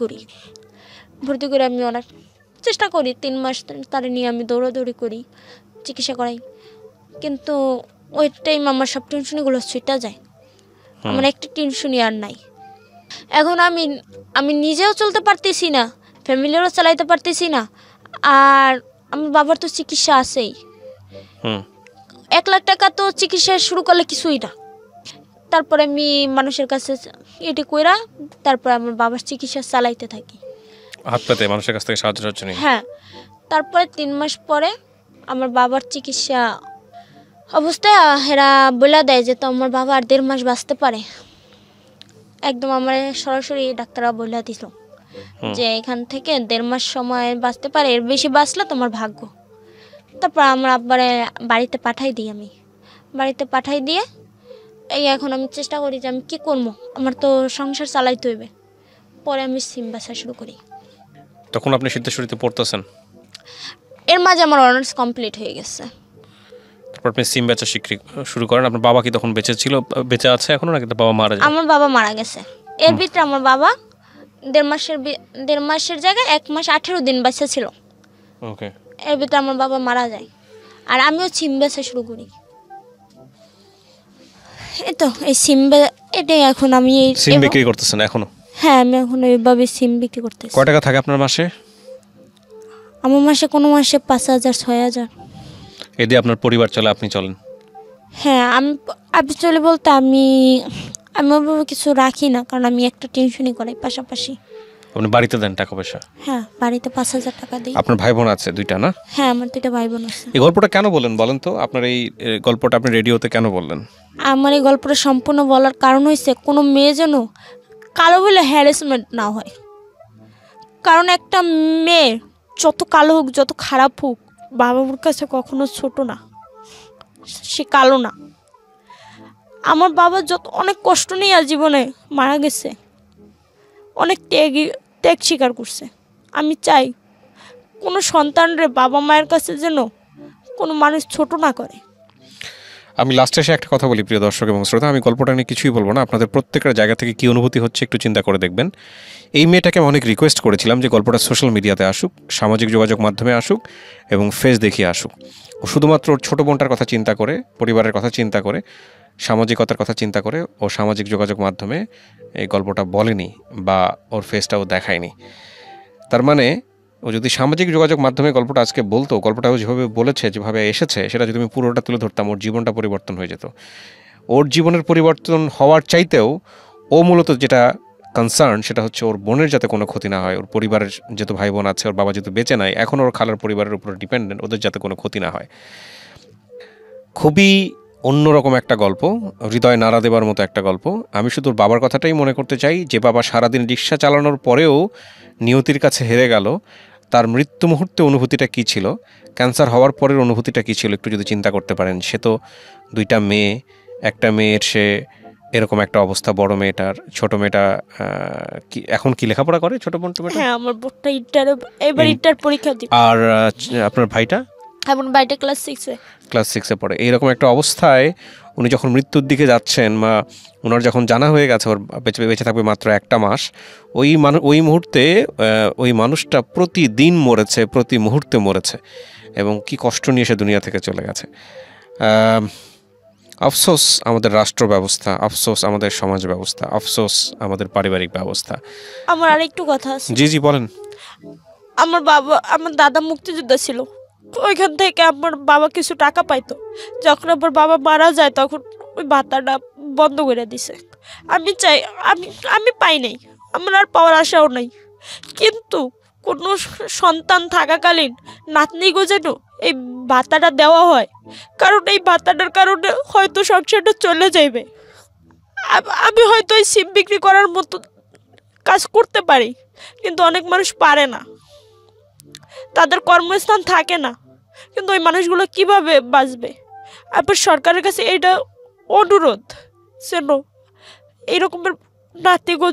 করে আমি অনেক চেষ্টা করি। 3 মাস তারা নিয়ে আমি দৌড়াদৌড়ি করি, চিকিৎসা করাই। কিন্তু ওই টাইম আমার সব টেনশনগুলো ছুটে যায়, আমার একটা টেনশনই আর নাই। এখন আমি নিজেও চলতে পারতেছি না, ফ্যামিলিরও চালাইতে পারতেছি না, আর আমার বাবার তো চিকিৎসা আছেই। 1 লাখ টাকা তো চিকিৎসা শুরু করলে কিছুই না। তারপরে আমি মানুষের কাছে এটি কইরা তারপর আমার বাবার চিকিৎসা চালাইতে থাকি, হাত পাতে মানুষের কাছ থেকে সাহায্য নিয়ে। হ্যাঁ। তারপরে 3 মাস পরে আমার বাবার চিকিৎসা অবস্থায় এরা বলে দেয় যে তো আমার বাবা আর 1.5 মাস বাঁচতে পারে। একদম আমার সরাসরি ডাক্তাররা বলে দিল যে এখান থেকে 1.5 মাস সময় বাঁচতে পারে, এর বেশি বাঁচলে তোমার ভাগ্য। তারপর আমার আব্বারে বাড়িতে পাঠাই দিয়ে এই এখন আমি চেষ্টা করি যে আমি কী করবো, আমার তো সংসার চালাইতে হইবে। পরে আমি সিম বাসা শুরু করি। তখন আপনি সিদ্ধেশ্বরীতে পড়তেছেন? এর মাঝে আমার অনার্স কমপ্লিট হয়ে গেছে। তারপর আপনি সিম বেচা শুরু করেন। আপনার বাবা কি তখন বেঁচে আছে এখনো, নাকি বাবা মারা যায়? আমার বাবা মারা গেছে। এর ভিতরে আমার বাবা 1.5 মাসের জায়গায় 1 মাস 18 দিন বাচ্চা ছিল। ওকে। এর ভিতরে আমার বাবা মারা যায়, আর আমিও সিম বেচা শুরু করি। এই সিম এটাই এখন আমি সিম বিক্রি করতেছেন এখনো? হ্যাঁ, আমি এখন এইভাবে সিম বিক্রি করতেছি। কয় টাকা থাকে আপনার মাসে? আমার মাসে কোনো মাসে 5,000 6,000। এ দিয়ে আপনার পরিবার চলে, আপনি চলেন? হ্যাঁ, আমি চলে বলতে আমি ওভাবে কিছু রাখি না, কারণ আমি একটা টিউশনই করাই পাশাপাশি। আপনি বাড়িতে দেন টাকা পয়সা? হ্যাঁ, বাড়িতে 5,000 টাকা দিই। আপনার ভাই বোন আছে 2টা না? হ্যাঁ, আমার 2টা ভাই বোন আছে। এই গল্পটা কেন বলেন তো? আপনার এই গল্পটা আপনি রেডিওতে কেন বললেন? আমার এই গল্পটা সম্পূর্ণ বলার কারণ হয়েছে কোনো মেয়ে যেন কালো বলে হ্যারাসমেন্ট না হয়। কারণ একটা মেয়ে যত কালো হোক, যত খারাপ হোক, বাবা মার কাছে কখনো ছোট না, সে কালো না। আমার বাবা অনেক কষ্ট নিয়ে জীবনে মারা গেছে, অনেক ত্যাগ স্বীকার করছে। আমি চাই কোনো সন্তানরে বাবা মায়ের কাছে যেন কোনো মানুষ ছোট না করে। আমি লাস্টে এসে একটা কথা বলি প্রিয় দর্শক এবং শ্রোতা, আমি গল্পটা নিয়ে কিছুই বলবো না, আপনাদের প্রত্যেকের জায়গা থেকে কী অনুভূতি হচ্ছে একটু চিন্তা করে দেখবেন। এই মেয়েটাকে আমি অনেক রিকোয়েস্ট করেছিলাম যে গল্পটা সোশ্যাল মিডিয়াতে আসুক, সামাজিক যোগাযোগ মাধ্যমে আসুক এবং ফেস দেখিয়ে আসুক। ও শুধুমাত্র ওর ছোটো বোনটার কথা চিন্তা করে, পরিবারের কথা চিন্তা করে, সামাজিকতার কথা চিন্তা করে ও সামাজিক যোগাযোগ মাধ্যমে এই গল্পটা বলেনি বা ওর ফেসটাও দেখায়নি। তার মানে ও যদি সামাজিক যোগাযোগ মাধ্যমে গল্পটা আজকে বলতো, গল্পটা ও যেভাবে বলেছে, যেভাবে এসেছে, সেটা যদি আমি পুরোটা তুলে ধরতাম, ওর জীবনটা পরিবর্তন হয়ে যেত। ওর জীবনের পরিবর্তন হওয়ার চাইতেও ও মূলত যেটা কনসার্ন সেটা হচ্ছে ওর বোনের যাতে কোনো ক্ষতি না হয়, ওর পরিবারের যেহেতু ভাই বোন আছে, ওর বাবা যেহেতু বেঁচে নাই, এখন ওর খালার পরিবারের উপর ডিপেন্ডেন্ট, ওদের যাতে কোনো ক্ষতি না হয়। খুবই অন্যরকম একটা গল্প, হৃদয় নাড়া দেবার মতো একটা গল্প। আমি শুধু ওর বাবার কথাটাই মনে করতে চাই, যে বাবা সারাদিন রিক্সা চালানোর পরেও নিয়তির কাছে হেরে গেল। তার মৃত্যু মুহূর্তে অনুভূতিটা কী ছিল, ক্যান্সার হওয়ার পরের অনুভূতিটা কী ছিল, একটু যদি চিন্তা করতে পারেন। সে তো 2টা মেয়ে, একটা মেয়ের সে এরকম একটা অবস্থা, বড় মেয়েটার, ছোট মেয়েটা কি এখন কি লেখাপড়া করে ছোট বোন? হ্যাঁ, আমার বোনটা ইন্টার পরীক্ষা দিবে। আর আপনার ভাইটা? আমার ভাইটা ক্লাস 6-এ পড়ে। এইরকম একটা অবস্থায় উনি যখন মৃত্যুর দিকে যাচ্ছেন, বা ওনার যখন জানা হয়ে গেছে ওর বেঁচে থাকবে মাত্র 1টা মাস, ওই মুহূর্তে ওই মানুষটা প্রতিদিন মরেছে, প্রতি মুহূর্তে মরেছে, এবং কি কষ্ট নিয়ে সে দুনিয়া থেকে চলে গেছে। আফসোস আমাদের রাষ্ট্র ব্যবস্থা, আফসোস আমাদের সমাজ ব্যবস্থা, আফসোস আমাদের পারিবারিক ব্যবস্থা। আমার আরেকটু কথা আছে। জি বলেন। আমার দাদা মুক্তিযোদ্ধা ছিল, ওইখান থেকে আমার বাবা কিছু টাকা পাইতো। যখন আমার বাবা মারা যায় তখন ওই ভাতাটা বন্ধ করে দিছে। আমি চাই, আমি পাই নাই, আমার আর পাওয়ার আশাও নাই, কিন্তু কোনো সন্তান থাকাকালীন নাতনিগো যেন এই ভাতাটা দেওয়া হয়, কারণ এই ভাতাটার কারণে হয়তো সংসারটা চলে যাইবে। আমি হয়তো এই সিম বিক্রি করার মতো কাজ করতে পারি, কিন্তু অনেক মানুষ পারে না, তাদের কর্মস্থান থাকে না, কিন্তু ওই মানুষগুলো কিভাবে বাঁচবে? আপনার সরকারের কাছে এটা অনুরোধ যেন এইরকমের নাতিগো